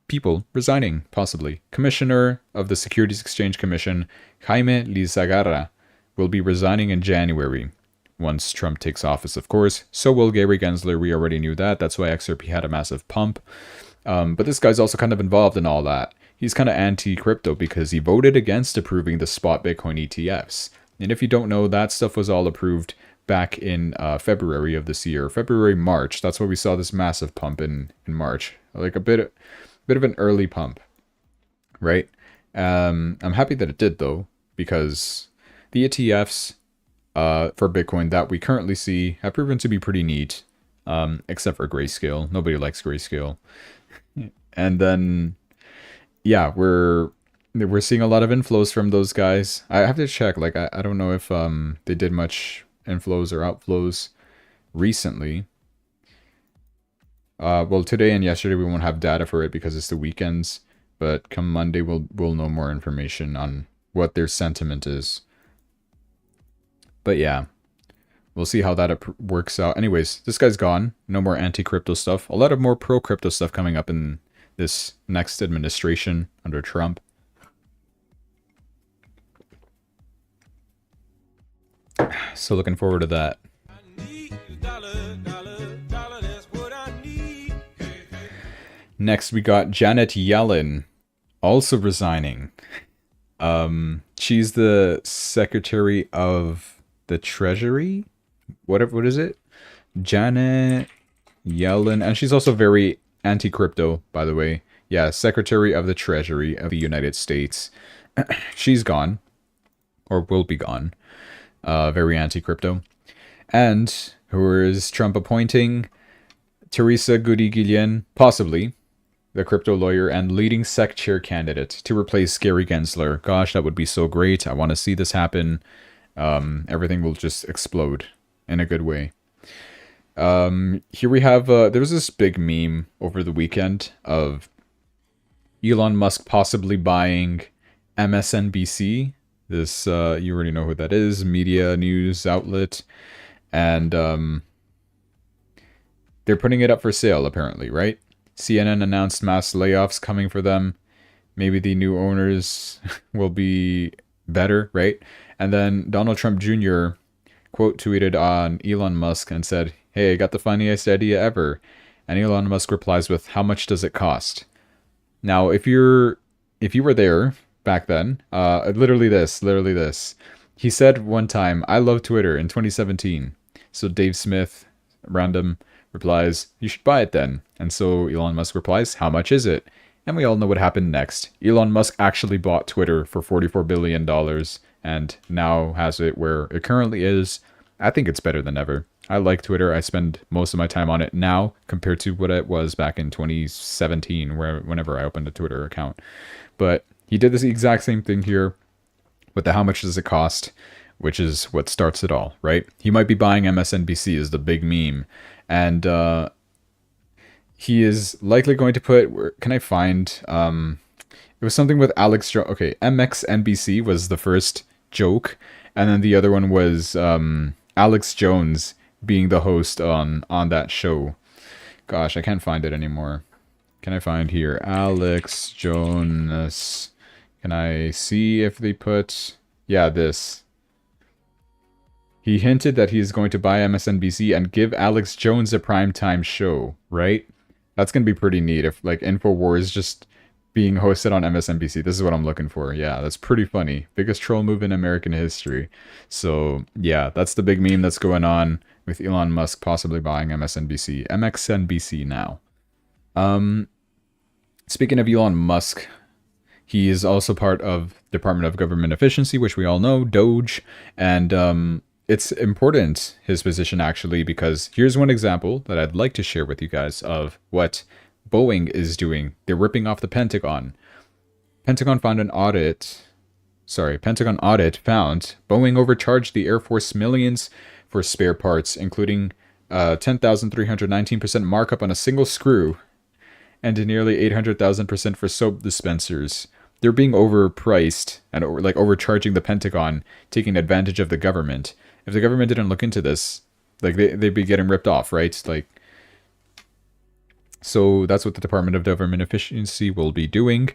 People resigning, possibly. Commissioner of the Securities Exchange Commission, Jaime Lizarraga, will be resigning in January. Once Trump takes office, of course. So will Gary Gensler. We already knew that. That's why XRP had a massive pump. But this guy's also kind of involved in all that. He's kind of anti-crypto because he voted against approving the spot Bitcoin ETFs. And if you don't know, that stuff was all approved back in February of this year. February, March. That's why we saw this massive pump in March. Like a bit of an early pump. Right? I'm happy that it did, though. Because the ETFs for Bitcoin that we currently see have proven to be pretty neat. Except for Grayscale. Nobody likes Grayscale. And then, yeah, we're seeing a lot of inflows from those guys. I have to check. Like, I don't know if they did much inflows or outflows recently. Well, today and yesterday we won't have data for it because it's the weekends. But come Monday, we'll know more information on what their sentiment is. But yeah, we'll see how that works out. Anyways, this guy's gone. No more anti-crypto stuff. A lot of more pro-crypto stuff coming up in this next administration under Trump. So looking forward to that. Next, we got Janet Yellen also resigning. She's the Secretary of the Treasury? What is it? Janet Yellen. And she's also very anti-crypto, by the way. Yeah, Secretary of the Treasury of the United States. She's gone. Or will be gone. Very anti-crypto. And who is Trump appointing? Teresa Goody Guillen, possibly. The crypto lawyer and leading SEC chair candidate to replace Gary Gensler. Gosh, that would be so great. I want to see this happen. Everything will just explode in a good way. Here we have, there was this big meme over the weekend of Elon Musk possibly buying MSNBC. This, you already know who that is, media news outlet. And they're putting it up for sale, apparently, right? CNN announced mass layoffs coming for them. Maybe the new owners will be better, right? And then Donald Trump Jr. quote tweeted on Elon Musk and said, "Hey, I got the funniest idea ever." And Elon Musk replies with, "How much does it cost?" Now, if you were there back then, literally this. He said one time, "I love Twitter" in 2017. So Dave Smith, random, replies, "You should buy it then." And so Elon Musk replies, "How much is it?" And we all know what happened next. Elon Musk actually bought Twitter for $44 billion and now has it where it currently is. I think it's better than ever. I like Twitter. I spend most of my time on it now compared to what it was back in 2017, whenever I opened a Twitter account. But he did this exact same thing here with the how much does it cost, which is what starts it all, right? He might be buying MSNBC is the big meme. And he is likely going to put, where can I find, it was something with Alex Jones. Okay, MXNBC was the first joke, and then the other one was Alex Jones being the host on that show. Gosh, I can't find it anymore. Can I find here? Alex Jones. Can I see if they put... Yeah, this. He hinted that he's going to buy MSNBC and give Alex Jones a primetime show, right? That's going to be pretty neat if, like, InfoWars just being hosted on MSNBC. This is what I'm looking for. Yeah, that's pretty funny. Biggest troll move in American history. So, yeah, that's the big meme that's going on with Elon Musk possibly buying MSNBC. MXNBC now. Speaking of Elon Musk, he is also part of Department of Government Efficiency, which we all know, Doge, and it's important, his position, actually, because here's one example that I'd like to share with you guys of what Boeing is doing. They're ripping off the Pentagon. Pentagon audit found Boeing overcharged the Air Force millions for spare parts, including 10,319% markup on a single screw and nearly 800,000% for soap dispensers. They're being overpriced and overcharging the Pentagon, taking advantage of the government. If the government didn't look into this, like they'd be getting ripped off, right? Like, so that's what the Department of Government Efficiency will be doing,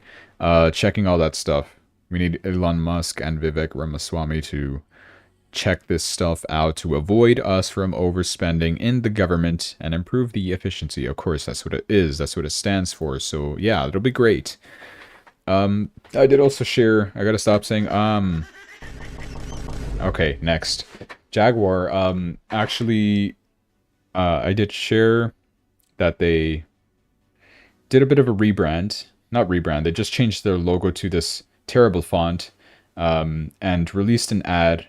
checking all that stuff. We need Elon Musk and Vivek Ramaswamy to check this stuff out to avoid us from overspending in the government and improve the efficiency. Of course, that's what it is. That's what it stands for. So yeah, it'll be great. I did also share, I gotta stop saying, okay, next. Jaguar, actually, I did share that they did a bit of a rebrand. Not rebrand, they just changed their logo to this terrible font, and released an ad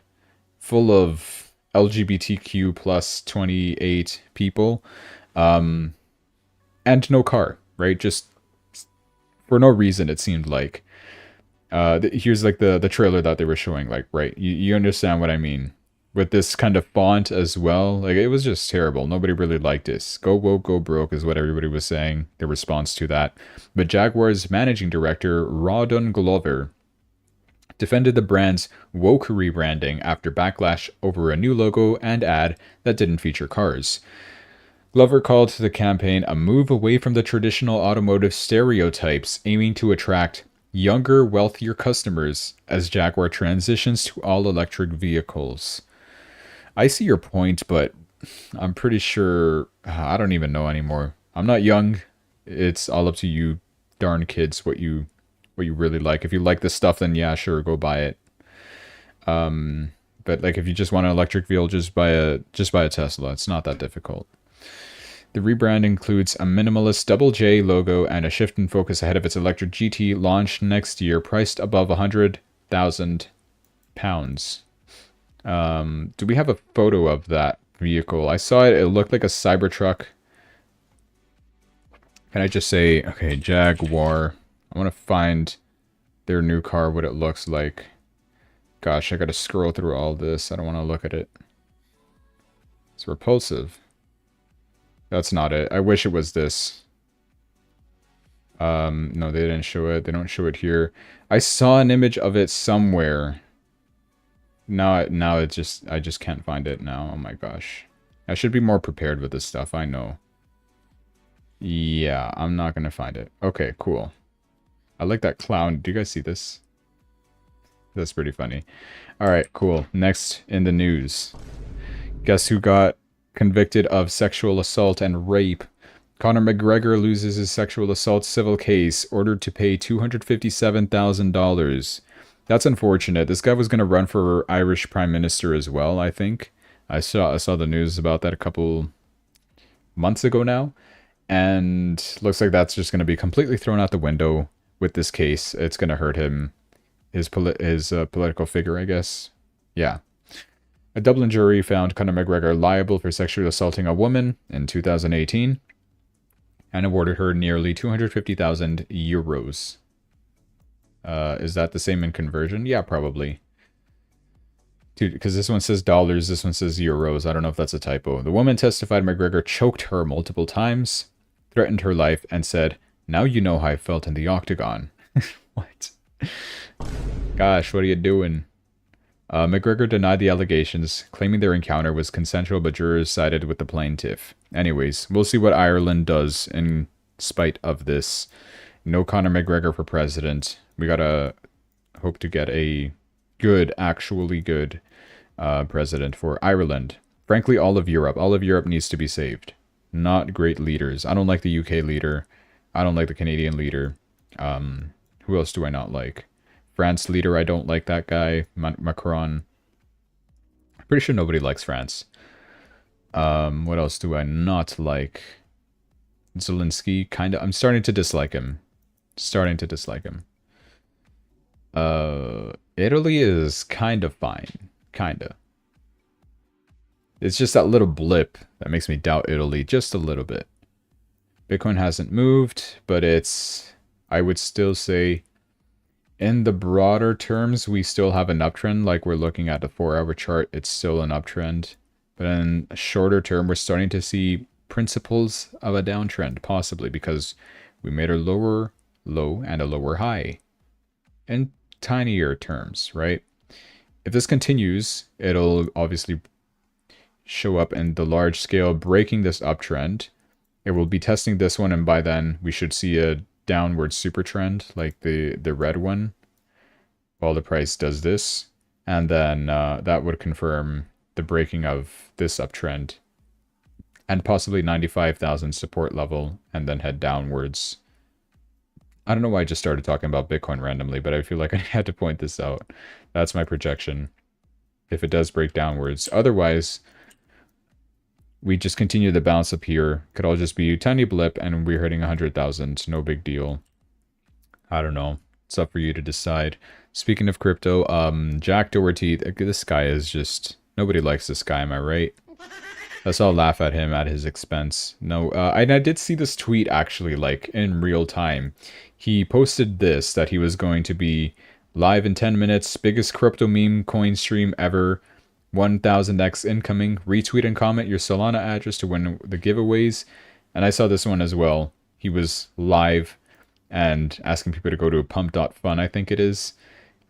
full of LGBTQ plus 28 people, and no car, right? Just for no reason, it seemed like. Here's like the trailer that they were showing, like, right? You understand what I mean? With this kind of font as well. Like, it was just terrible. Nobody really liked this. Go woke, go broke is what everybody was saying, the response to that. But Jaguar's managing director, Rawdon Glover, defended the brand's woke rebranding after backlash over a new logo and ad that didn't feature cars. Glover called the campaign a move away from the traditional automotive stereotypes, aiming to attract younger, wealthier customers as Jaguar transitions to all-electric vehicles. I see your point, but I'm pretty sure... I don't even know anymore. I'm not young. It's all up to you darn kids what you really like. If you like this stuff, then yeah, sure, go buy it. But like, if you just want an electric vehicle, just buy a Tesla. It's not that difficult. The rebrand includes a minimalist double J logo and a shift in focus ahead of its electric GT launched next year, priced above £100,000. Do we have a photo of that vehicle? I saw it. It looked like a Cybertruck. Can I just say, okay, Jaguar. I want to find their new car, what it looks like. Gosh, I gotta scroll through all this. I don't want to look at it. It's repulsive. That's not it. I wish it was this. No, they didn't show it. They don't show it here. I saw an image of it somewhere. Now it just, I just can't find it now. Oh my gosh. I should be more prepared with this stuff, I know. Yeah, I'm not gonna find it. Okay, cool. I like that clown. Do you guys see this? That's pretty funny. Alright, cool. Next in the news. Guess who got convicted of sexual assault and rape? Conor McGregor loses his sexual assault civil case, ordered to pay $257,000. That's unfortunate. This guy was going to run for Irish Prime Minister as well, I think. I saw the news about that a couple months ago now. And looks like that's just going to be completely thrown out the window with this case. It's going to hurt him, his political figure, I guess. Yeah. A Dublin jury found Conor McGregor liable for sexually assaulting a woman in 2018 and awarded her nearly 250,000 euros. Is that the same in conversion? Yeah, probably. Dude, because this one says dollars, this one says euros. I don't know if that's a typo. The woman testified McGregor choked her multiple times, threatened her life, and said, "Now you know how I felt in the octagon." What? Gosh, what are you doing? McGregor denied the allegations, claiming their encounter was consensual, but jurors sided with the plaintiff. Anyways, we'll see what Ireland does in spite of this. No Conor McGregor for president. We gotta hope to get a good, actually good president for Ireland. Frankly, all of Europe. All of Europe needs to be saved. Not great leaders. I don't like the UK leader. I don't like the Canadian leader. Who else do I not like? France leader, I don't like that guy. Macron. I'm pretty sure nobody likes France. What else do I not like? Zelensky, kinda. I'm starting to dislike him. Italy is kind of fine. Kinda. It's just that little blip that makes me doubt Italy just a little bit. Bitcoin hasn't moved, but it's, I would still say, in the broader terms, we still have an uptrend. Like we're looking at a 4-hour chart, it's still an uptrend. But in a shorter term, we're starting to see principles of a downtrend, possibly because we made a lower low and a lower high. In tinier terms, right? If this continues, it'll obviously show up in the large scale, breaking this uptrend. It will be testing this one, and by then we should see a downward super trend like the red one while the price does this, and then that would confirm the breaking of this uptrend and possibly 95,000 support level, and then head downwards. I don't know why I just started talking about Bitcoin randomly, but I feel like I had to point this out. That's my projection if it does break downwards. Otherwise, we just continue the bounce up here. Could all just be a tiny blip and we're hitting 100,000. No big deal. I don't know. It's up for you to decide. Speaking of crypto, Jack Doherty, this guy is just, nobody likes this guy, am I right? Let's all laugh at him at his expense. No, and I did see this tweet actually, like, in real time. He posted this, that he was going to be live in 10 minutes, biggest crypto meme coin stream ever, 1000x incoming, retweet and comment your Solana address to win the giveaways. And I saw this one as well. He was live and asking people to go to pump.fun, I think it is,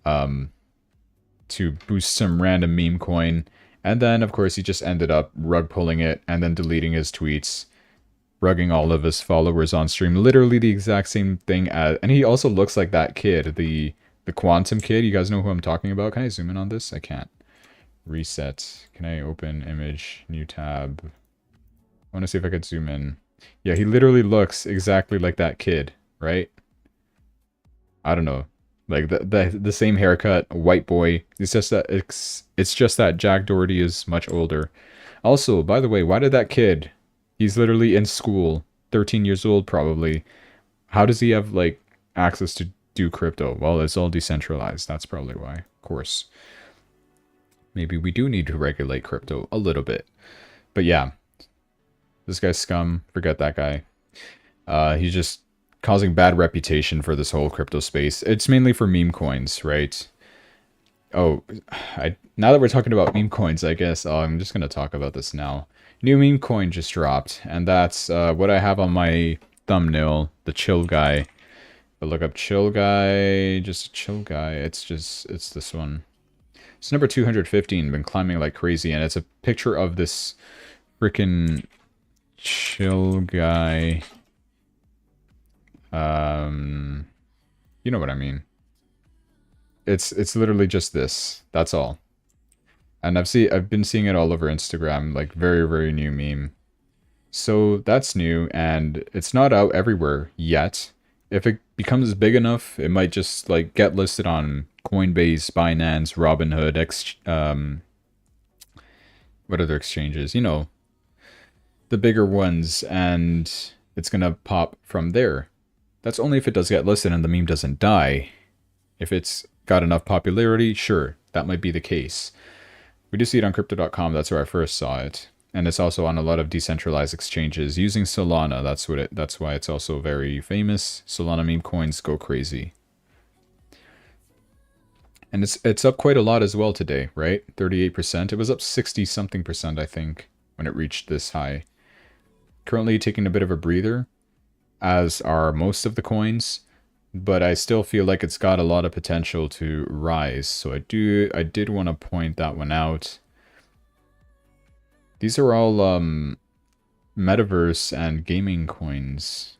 to boost some random meme coin. And then, of course, he just ended up rug pulling it and then deleting his tweets, rugging all of his followers on stream. Literally the exact same thing as... And he also looks like that kid, the Quantum kid. You guys know who I'm talking about? Can I zoom in on this? I can't. Reset. Can I open image? New tab. I want to see if I could zoom in. Yeah, he literally looks exactly like that kid, right? I don't know. Like the same haircut, white boy. It's just that Jack Doherty is much older. Also, by the way, why did that kid? He's literally in school, 13 years old probably. How does he have like access to do crypto? Well, it's all decentralized. That's probably why. Of course. Maybe we do need to regulate crypto a little bit. But yeah, this guy's scum. Forget that guy. He's just causing bad reputation for this whole crypto space. It's mainly for meme coins, right? Oh, now that we're talking about meme coins, I guess I'm just going to talk about this now. New meme coin just dropped, and that's what I have on my thumbnail, the chill guy. But look up chill guy, just a chill guy. It's this one. It's number 215, been climbing like crazy, and it's a picture of this freaking chill guy. You know what I mean. It's literally just this. That's all. And I've been seeing it all over Instagram, like very, very new meme. So that's new, and it's not out everywhere yet. If it becomes big enough, it might just like get listed on Coinbase, Binance, Robinhood, what other exchanges? You know, the bigger ones, and it's gonna pop from there. That's only if it does get listed and the meme doesn't die. If it's got enough popularity, sure, that might be the case. We do see it on crypto.com, that's where I first saw it. And it's also on a lot of decentralized exchanges using Solana. That's why it's also very famous. Solana meme coins go crazy. And it's up quite a lot as well today, right? 38%. It was up 60 something percent, I think, when it reached this high. Currently taking a bit of a breather, as are most of the coins, but I still feel like it's got a lot of potential to rise. So I did want to point that one out. These are all metaverse and gaming coins.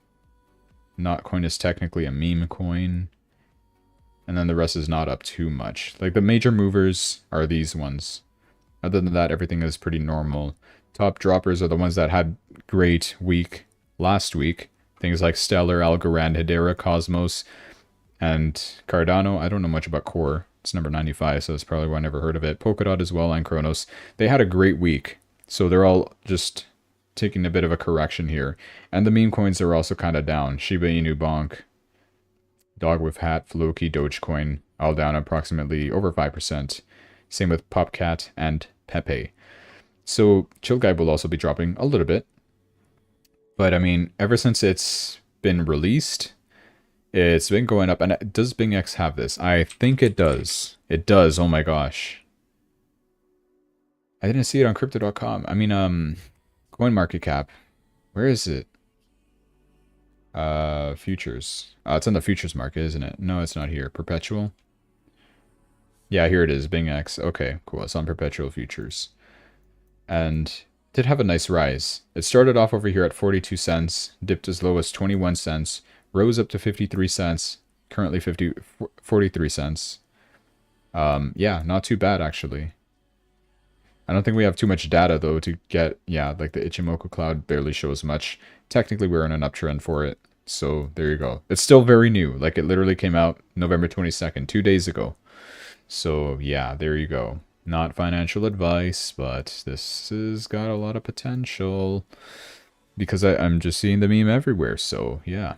Not coin is technically a meme coin. And then the rest is not up too much. Like the major movers are these ones. Other than that, everything is pretty normal. Top droppers are the ones that had great week last week. Things like Stellar, Algorand, Hedera, Cosmos, and Cardano. I don't know much about Core. It's number 95, so that's probably why I never heard of it. Polkadot as well, and Kronos. They had a great week. So they're all just taking a bit of a correction here. And the meme coins are also kind of down. Shiba Inu, Bonk, Dog with Hat, Floki, Dogecoin, all down approximately over 5%. Same with Popcat and Pepe. So Chill Guy will also be dropping a little bit. But I mean, ever since it's been released, it's been going up. And does BingX have this? I think it does. It does. Oh my gosh. I didn't see it on crypto.com. I mean, CoinMarketCap. Where is it? Futures. It's on the futures market, isn't it? No, it's not here. Perpetual. Yeah, here it is. BingX. Okay, cool. It's on perpetual futures. And did have a nice rise. It started off over here at 42 cents, dipped as low as 21 cents, rose up to 53 cents, currently 43 cents. Yeah, not too bad actually. I don't think we have too much data, though, to get... Yeah, like the Ichimoku Cloud barely shows much. Technically, we're in an uptrend for it. So, there you go. It's still very new. Like, it literally came out November 22nd, 2 days ago. So, yeah, there you go. Not financial advice, but this has got a lot of potential. Because I'm just seeing the meme everywhere, so, yeah.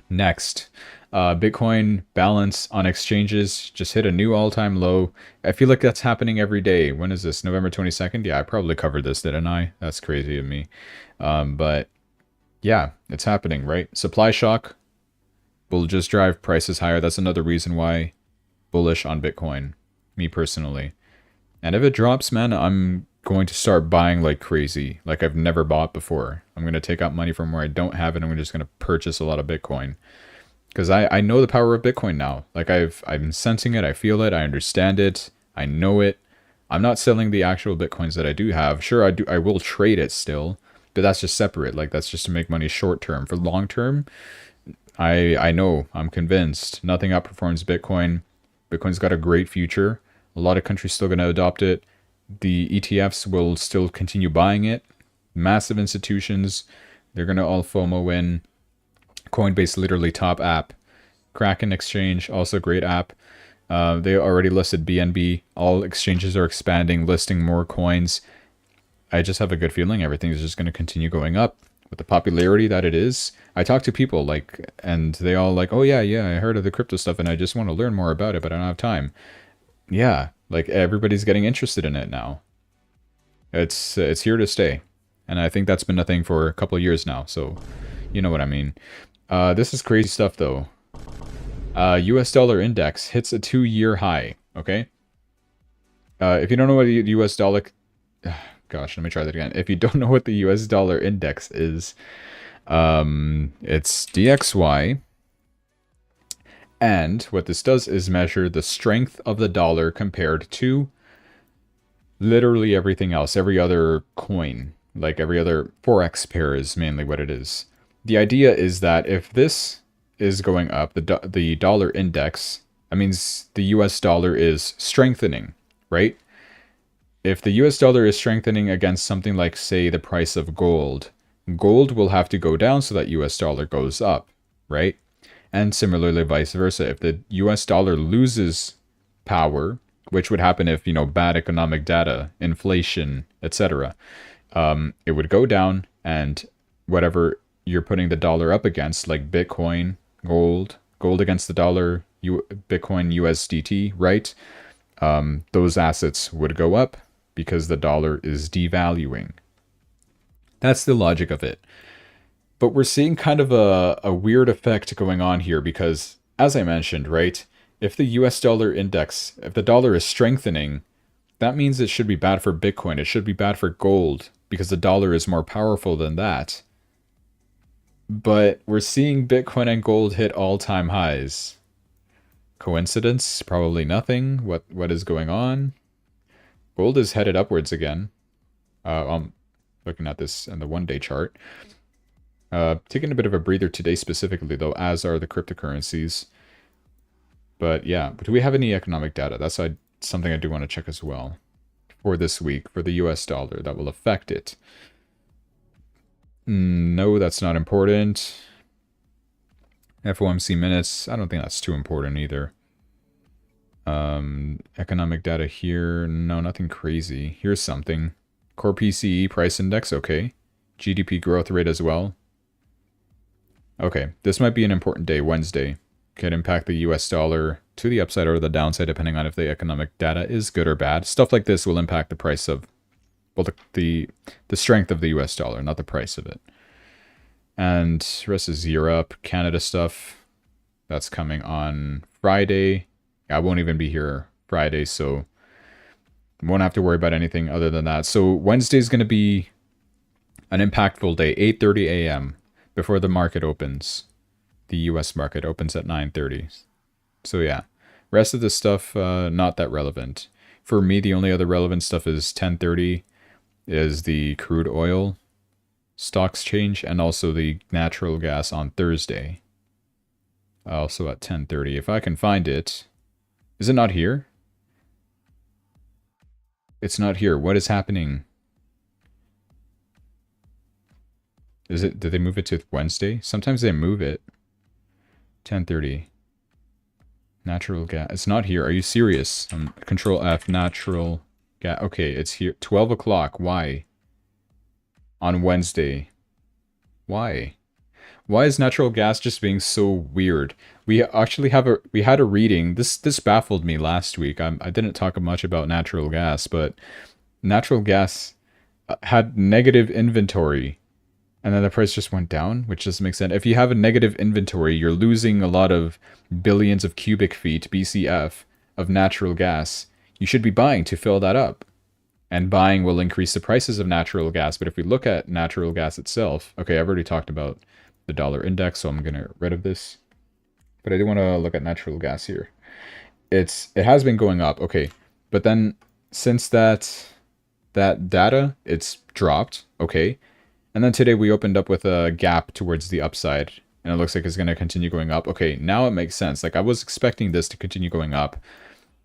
Next, Bitcoin balance on exchanges just hit a new all-time low. I feel like that's happening every day. When is this? November 22nd? Yeah, I probably covered this, didn't I? That's crazy of me. But yeah, it's happening, right? Supply shock will just drive prices higher. That's another reason why bullish on Bitcoin, me personally. And if it drops, man, I'm going to start buying like crazy, like I've never bought before. I'm going to take out money from where I don't have it, and I'm just going to purchase a lot of Bitcoin. Because I know the power of Bitcoin now. Like I'm sensing it, I feel it, I understand it, I know it. I'm not selling the actual Bitcoins that I do have. Sure, I will trade it still, but that's just separate. Like that's just to make money short term. For long term, I know, I'm convinced nothing outperforms Bitcoin. Bitcoin's got a great future. A lot of countries still going to adopt it. The ETFs will still continue buying it. Massive institutions, they're going to all FOMO in. Coinbase, literally top app. Kraken Exchange, also great app. They already listed BNB. All exchanges are expanding, listing more coins. I just have a good feeling everything is just going to continue going up with the popularity that it is. I talk to people like, and they all like, oh yeah, I heard of the crypto stuff and I just want to learn more about it, but I don't have time. Yeah, like everybody's getting interested in it now. It's here to stay. And I think that's been a thing for a couple of years now, so you know what I mean. This is crazy stuff though. US dollar index hits a 2-year high, okay? If you don't know what the US dollar... gosh, let me try that again. If you don't know what the US dollar index is, it's DXY. And what this does is measure the strength of the dollar compared to literally everything else, every other coin, like every other Forex pair is mainly what it is. The idea is that if this is going up, the dollar index, that means the US dollar is strengthening, right? If the US dollar is strengthening against something like, say, the price of gold, gold will have to go down so that US dollar goes up, right? And similarly, vice versa. If the US dollar loses power, which would happen if, bad economic data, inflation, etc., it would go down, and whatever you're putting the dollar up against, like Bitcoin, gold against the dollar, Bitcoin, USDT, right? Those assets would go up because the dollar is devaluing. That's the logic of it. But we're seeing kind of a weird effect going on here because, as I mentioned, right, if the US dollar index, if the dollar is strengthening, that means it should be bad for Bitcoin. It should be bad for gold because the dollar is more powerful than that. But we're seeing Bitcoin and gold hit all-time highs. Coincidence? Probably nothing. What is going on? Gold is headed upwards again. I'm looking at this in the one-day chart. Taking a bit of a breather today specifically, though, as are the cryptocurrencies. But yeah, do we have any economic data? That's something I do want to check as well for this week, for the US dollar, that will affect it. No, that's not important. FOMC minutes, I don't think that's too important either. Economic data here, no, nothing crazy. Here's something. Core PCE price index, okay. GDP growth rate as well. Okay, this might be an important day, Wednesday. Could impact the US dollar to the upside or the downside, depending on if the economic data is good or bad. Stuff like this will impact the price of, well, the strength of the US dollar, not the price of it. And the rest is Europe, Canada stuff. That's coming on Friday. I won't even be here Friday, so won't have to worry about anything other than that. So Wednesday is going to be an impactful day, 8:30 a.m. before the market opens. The US market opens at 9:30. So yeah, rest of the stuff, not that relevant. For me, the only other relevant stuff is 10:30 is the crude oil stocks change, and also the natural gas on Thursday. Also at 10:30. If I can find it. Is it not here? It's not here. What is happening? Did they move it to Wednesday? Sometimes they move it. 10:30. Natural gas. It's not here. Are you serious? Control F, natural gas. Okay, it's here. 12 o'clock. Why? On Wednesday. Why? Why is natural gas just being so weird? We actually had a reading. This baffled me last week. I didn't talk much about natural gas, but natural gas had negative inventory. And then the price just went down, which doesn't make sense. If you have a negative inventory, you're losing a lot of billions of cubic feet, BCF, of natural gas. You should be buying to fill that up. And buying will increase the prices of natural gas. But if we look at natural gas itself, okay, I've already talked about the dollar index, so I'm going to get rid of this. But I do want to look at natural gas here. It has been going up, okay. But then since that data, it's dropped, okay. And then today we opened up with a gap towards the upside, and it looks like it's going to continue going up. Okay, now it makes sense. Like, I was expecting this to continue going up,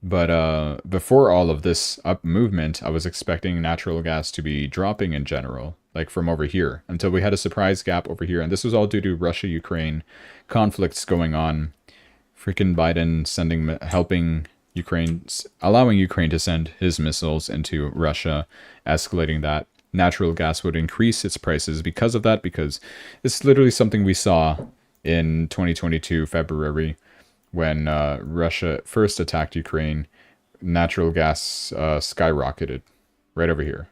but before all of this up movement, I was expecting natural gas to be dropping in general, like from over here, until we had a surprise gap over here. And this was all due to Russia-Ukraine conflicts going on. Freaking Biden helping Ukraine, allowing Ukraine to send his missiles into Russia, escalating that. Natural gas would increase its prices because of that, because it's literally something we saw in 2022 February when Russia first attacked Ukraine. Natural gas skyrocketed right over here.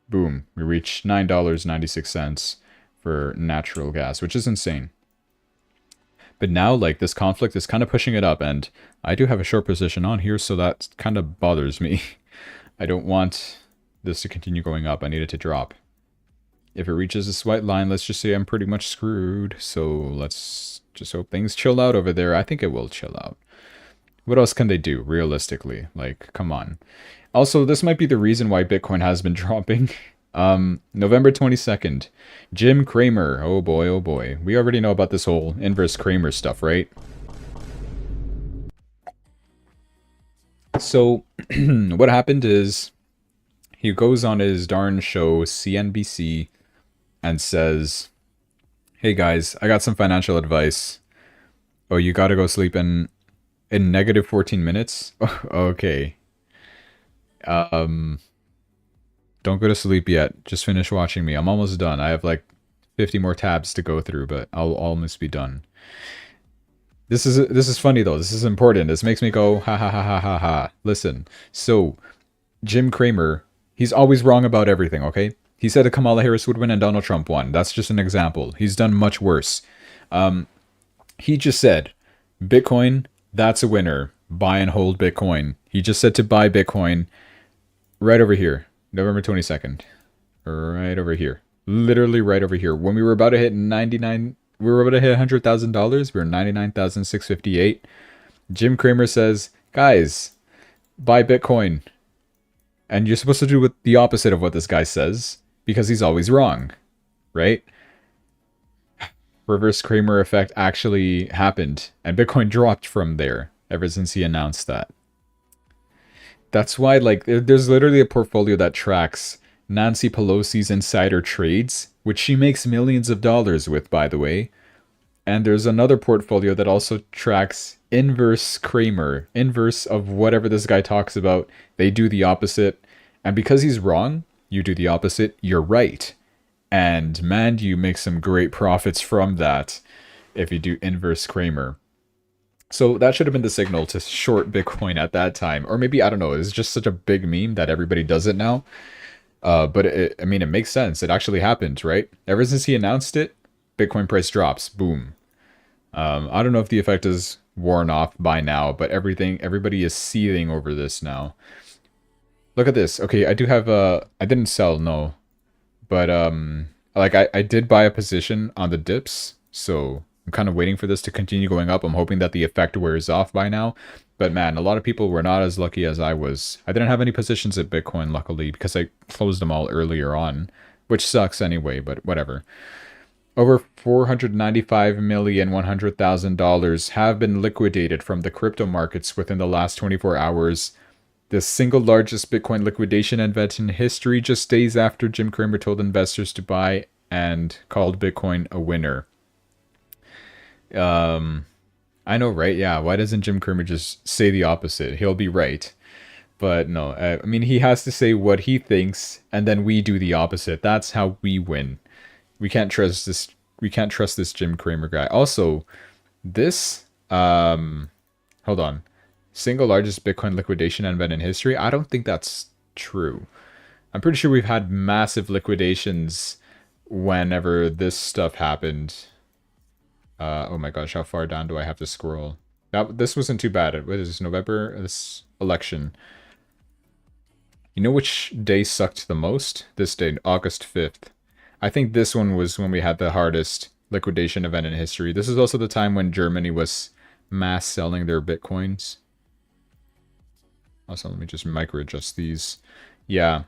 Boom, we reached $9.96 for natural gas, which is insane. But now, like, this conflict is kind of pushing it up, and I do have a short position on here, so that kind of bothers me. I don't want this to continue going up. I need it to drop. If it reaches this white line, let's just say I'm pretty much screwed. So let's just hope things chill out over there. I think it will chill out. What else can they do, realistically? Like, come on. Also, this might be the reason why Bitcoin has been dropping. November 22nd. Jim Cramer. Oh boy, oh boy. We already know about this whole inverse Cramer stuff, right? So, what happened is he goes on his darn show, CNBC, and says, hey guys, I got some financial advice. Oh, you gotta go sleep in negative 14 minutes? Okay. Don't go to sleep yet. Just finish watching me. I'm almost done. I have like 50 more tabs to go through, but I'll almost be done. This is funny though. This is important. This makes me go ha ha ha ha ha ha. Listen. So, Jim Cramer, he's always wrong about everything, okay? He said that Kamala Harris would win and Donald Trump won. That's just an example. He's done much worse. He just said, Bitcoin, that's a winner. Buy and hold Bitcoin. He just said to buy Bitcoin right over here. November 22nd. Right over here. Literally right over here. When we were about to hit 99... We were about to hit $100,000. We were 99,658. Jim Cramer says, guys, buy Bitcoin. And you're supposed to do the opposite of what this guy says, because he's always wrong, right? Reverse Cramer effect actually happened, and Bitcoin dropped from there ever since he announced that. That's why, like, there's literally a portfolio that tracks Nancy Pelosi's insider trades, which she makes millions of dollars with, by the way. And there's another portfolio that also tracks inverse Cramer, inverse of whatever this guy talks about. They do the opposite. And because he's wrong, you do the opposite, you're right. And man, do you make some great profits from that if you do inverse Cramer. So that should have been the signal to short Bitcoin at that time. Or maybe, I don't know, it's just such a big meme that everybody does it now. But I mean, it makes sense. It actually happened, right? Ever since he announced it, Bitcoin price drops. Boom. I don't know if the effect is worn off by now, but everybody is seething over this now. Look at this. Okay, I do have I didn't sell, no. But, like, I did buy a position on the dips, so I'm kind of waiting for this to continue going up. I'm hoping that the effect wears off by now. But man, a lot of people were not as lucky as I was. I didn't have any positions at Bitcoin, luckily, because I closed them all earlier on, which sucks anyway, but whatever. Over $495,100,000 have been liquidated from the crypto markets within the last 24 hours. The single largest Bitcoin liquidation event in history, just days after Jim Cramer told investors to buy and called Bitcoin a winner. I know, right? Yeah, why doesn't Jim Cramer just say the opposite? He'll be right. But no, I mean, he has to say what he thinks, and then we do the opposite. That's how we win. We can't trust this. We can't trust this Jim Cramer guy. Also, this hold on. Single largest Bitcoin liquidation event in history. I don't think that's true. I'm pretty sure we've had massive liquidations whenever this stuff happened. Oh my gosh, how far down do I have to scroll? Now, this wasn't too bad. What is this, November? This election. You know which day sucked the most? This day, August 5th. I think this one was when we had the hardest liquidation event in history. This is also the time when Germany was mass selling their Bitcoins. Also, let me just micro adjust these. Yeah,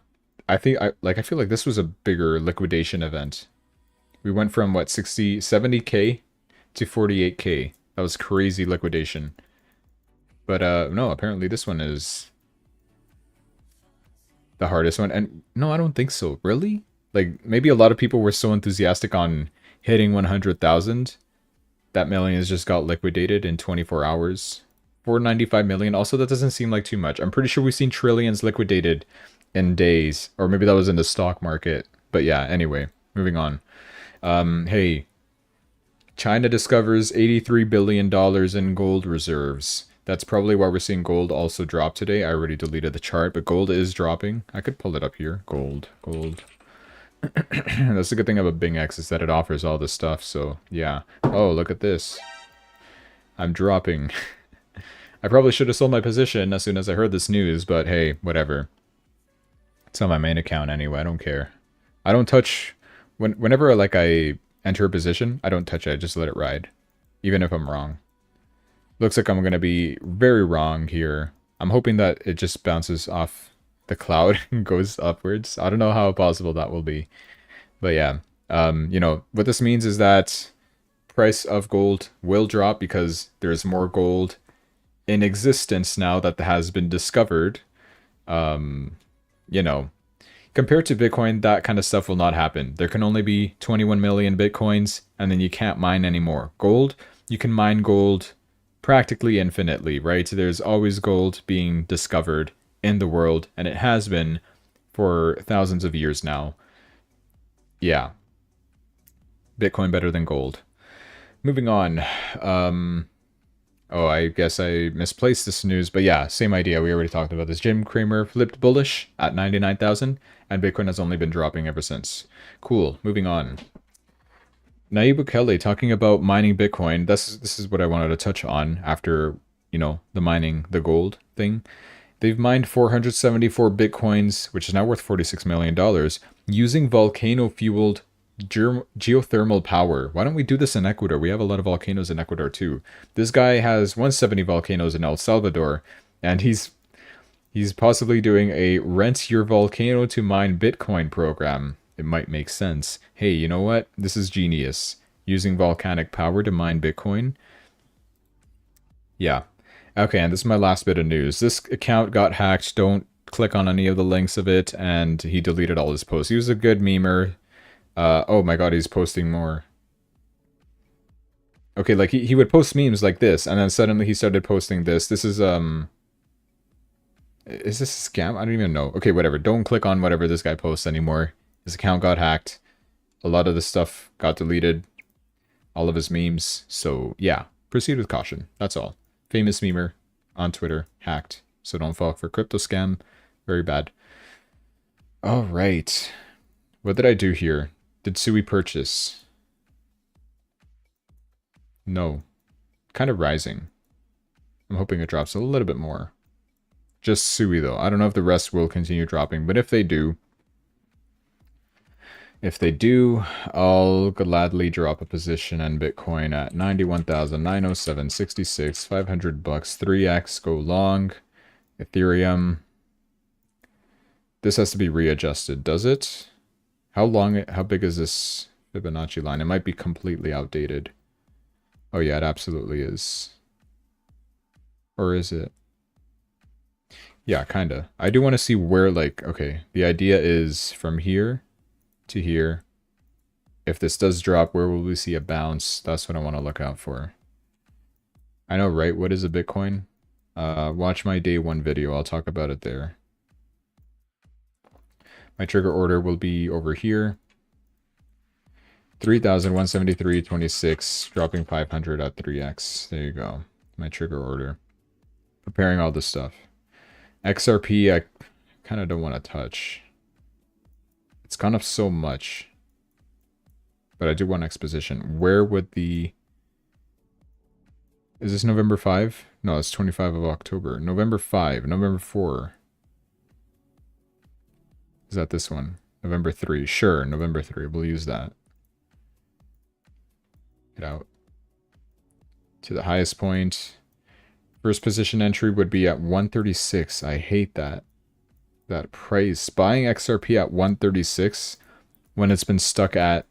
I feel like this was a bigger liquidation event. We went from what, 70K to 48K. That was crazy liquidation. But no, apparently this one is the hardest one. And no, I don't think so. Really? Like, maybe a lot of people were so enthusiastic on hitting 100,000 that millions just got liquidated in 24 hours. 495 million. Also, that doesn't seem like too much. I'm pretty sure we've seen trillions liquidated in days. Or maybe that was in the stock market. But yeah, anyway, moving on. Hey, China discovers $83 billion in gold reserves. That's probably why we're seeing gold also drop today. I already deleted the chart, but gold is dropping. I could pull it up here. Gold. That's the good thing about Bing X is that it offers all this stuff, so yeah. Oh, look at this. I'm dropping. I probably should have sold my position as soon as I heard this news, but hey, whatever. It's on my main account anyway. I don't care. I don't touch whenever like I enter a position. I don't touch it. I just let it ride, even if I'm wrong. Looks like I'm gonna be very wrong here. I'm hoping that it just bounces off the cloud and goes upwards. I don't know how possible that will be, but yeah. You know what this means is that price of gold will drop because there's more gold in existence now that has been discovered. You know, compared to Bitcoin, that kind of stuff will not happen. There can only be 21 million Bitcoins, and then you can't mine anymore. Gold, you can mine gold practically infinitely, right? There's always gold being discovered in the world, and it has been for thousands of years now. Yeah. Bitcoin better than gold. Moving on. Oh, I guess I misplaced this news, but yeah, same idea. We already talked about this. Jim Cramer flipped bullish at 99,000, and Bitcoin has only been dropping ever since. Cool. Moving on. Nayib Bukele talking about mining Bitcoin. This is what I wanted to touch on after, you know, the mining the gold thing. They've mined 474 Bitcoins, which is now worth $46 million, using volcano-fueled geothermal power. Why don't we do this in Ecuador? We have a lot of volcanoes in Ecuador too. This guy has 170 volcanoes in El Salvador, and he's possibly doing a rent your volcano to mine Bitcoin program. It might make sense. Hey, you know what? This is genius. Using volcanic power to mine Bitcoin. Yeah. Okay, and this is my last bit of news. This account got hacked. Don't click on any of the links of it, and he deleted all his posts. He was a good memer. Oh my god, he's posting more. Okay, like he would post memes like this, and then suddenly he started posting this. This is this a scam? I don't even know. Okay, whatever. Don't click on whatever this guy posts anymore. His account got hacked. A lot of the stuff got deleted. All of his memes. So yeah, proceed with caution. That's all. Famous memer on Twitter hacked. So don't fall for crypto scam. Very bad. All right. What did I do here? Did Sui purchase? No. Kind of rising. I'm hoping it drops a little bit more. Just Sui though. I don't know if the rest will continue dropping, but if they do, I'll gladly drop a position in Bitcoin at 91,907.66, 500 bucks, 3x, go long. Ethereum. This has to be readjusted, does it? How big is this Fibonacci line? It might be completely outdated. Oh yeah, it absolutely is. Or is it? Yeah, kinda. I do want to see where, like, okay, the idea is from here to here. If this does drop, where will we see a bounce? That's what I want to look out for. I know, right? What is a Bitcoin? Watch my day one video. I'll talk about it there. My trigger order will be over here. 3,173.26, dropping 500 at 3x. There you go. My trigger order. Preparing all this stuff. XRP, I kind of don't want to touch. It's gone up so much. But I do want exposition. Where would the... Is this November 5? No, it's 25 of October. November 5, November 4. Is that this one? November 3. Sure, November 3. We'll use that. Get out. To the highest point. First position entry would be at 136. I hate that. That price. Buying XRP at 136 when it's been stuck at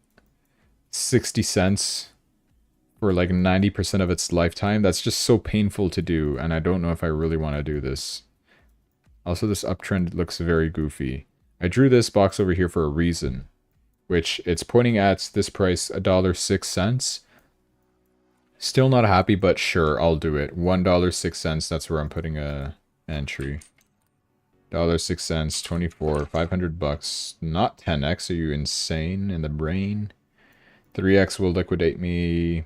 60 cents for like 90% of its lifetime. That's just so painful to do, and I don't know if I really want to do this. Also, this uptrend looks very goofy. I drew this box over here for a reason, which it's pointing at this price, $1.06. Still not happy, but sure, I'll do it. $1.06, that's where I'm putting a entry. $1.06, 24, 500 bucks. Not 10x, are you insane in the brain? 3x will liquidate me.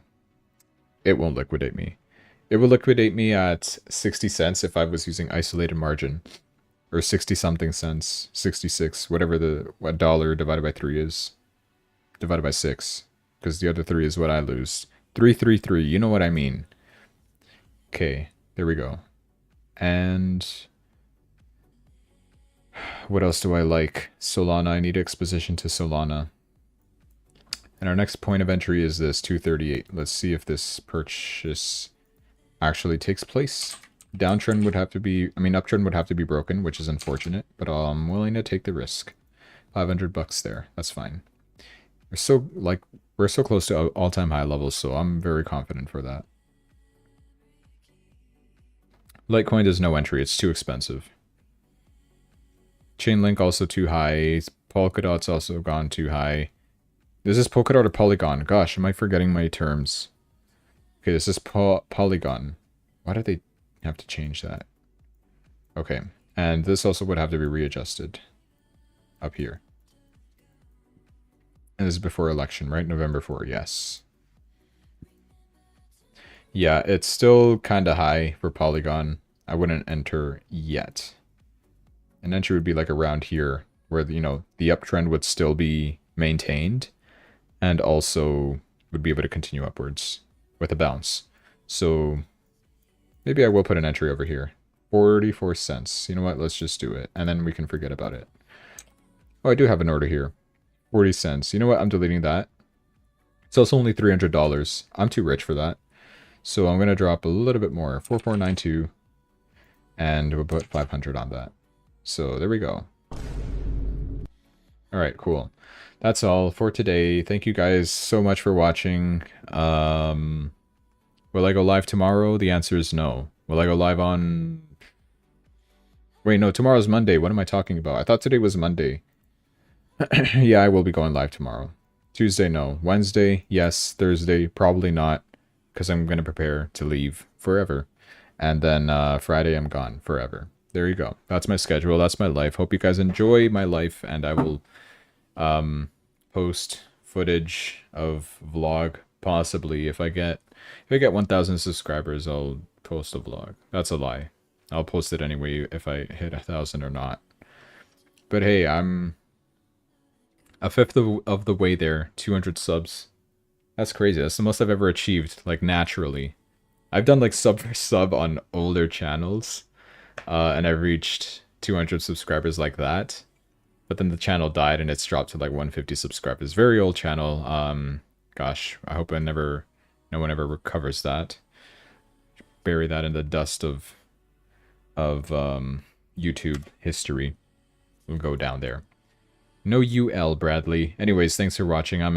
It won't liquidate me. It will liquidate me at 60 cents if I was using isolated margin. Or 60 something cents, 66, whatever what dollar divided by 3 is. Divided by 6. Because the other 3 is what I lose. 333, you know what I mean. Okay, there we go. And What else do I like? Solana. I need exposition to Solana. And our next point of entry is this 238. Let's see if this purchase actually takes place. Downtrend would have to be, I mean, uptrend would have to be broken, which is unfortunate, but I'm willing to take the risk. 500 bucks there. That's fine. We're so close to all-time high levels, so I'm very confident for that. Litecoin does no entry. It's too expensive. Chainlink also too high. Polkadot's also gone too high. Is this Polkadot or Polygon? Gosh, am I forgetting my terms? Okay, this is Polygon. Why did they have to change that? Okay, and this also would have to be readjusted up here. And this is before election, right? November 4, yes. Yeah, it's still kind of high for Polygon. I wouldn't enter yet. An entry would be like around here, where, you know, the uptrend would still be maintained, and also would be able to continue upwards with a bounce. So maybe I will put an entry over here. 44 cents. You know what? Let's just do it, and then we can forget about it. Oh, I do have an order here. 40 cents. You know what? I'm deleting that. So it's only $300. I'm too rich for that. So I'm going to drop a little bit more. 4492. And we'll put 500 on that. So there we go. Alright, cool. That's all for today. Thank you guys so much for watching. Will I go live tomorrow? The answer is no. Will I go live on... Wait, no, tomorrow's Monday. What am I talking about? I thought today was Monday. Yeah, I will be going live tomorrow. Tuesday, no. Wednesday, yes. Thursday, probably not. Because I'm going to prepare to leave forever. And then Friday, I'm gone forever. There you go. That's my schedule. That's my life. Hope you guys enjoy my life. And I will post footage of vlog. Possibly. If I get 1,000 subscribers, I'll post a vlog. That's a lie. I'll post it anyway if I hit 1,000 or not. But hey, I'm a fifth of the way there. 200 subs. That's crazy. That's the most I've ever achieved, like, naturally. I've done, like, sub for sub on older channels, and I've reached 200 subscribers like that. But then the channel died, and it's dropped to, like, 150 subscribers. Very old channel. Gosh, I hope no one ever recovers that. Bury that in the dust of YouTube history. We'll go down there. No UL, Bradley. Anyways, thanks for watching. I'm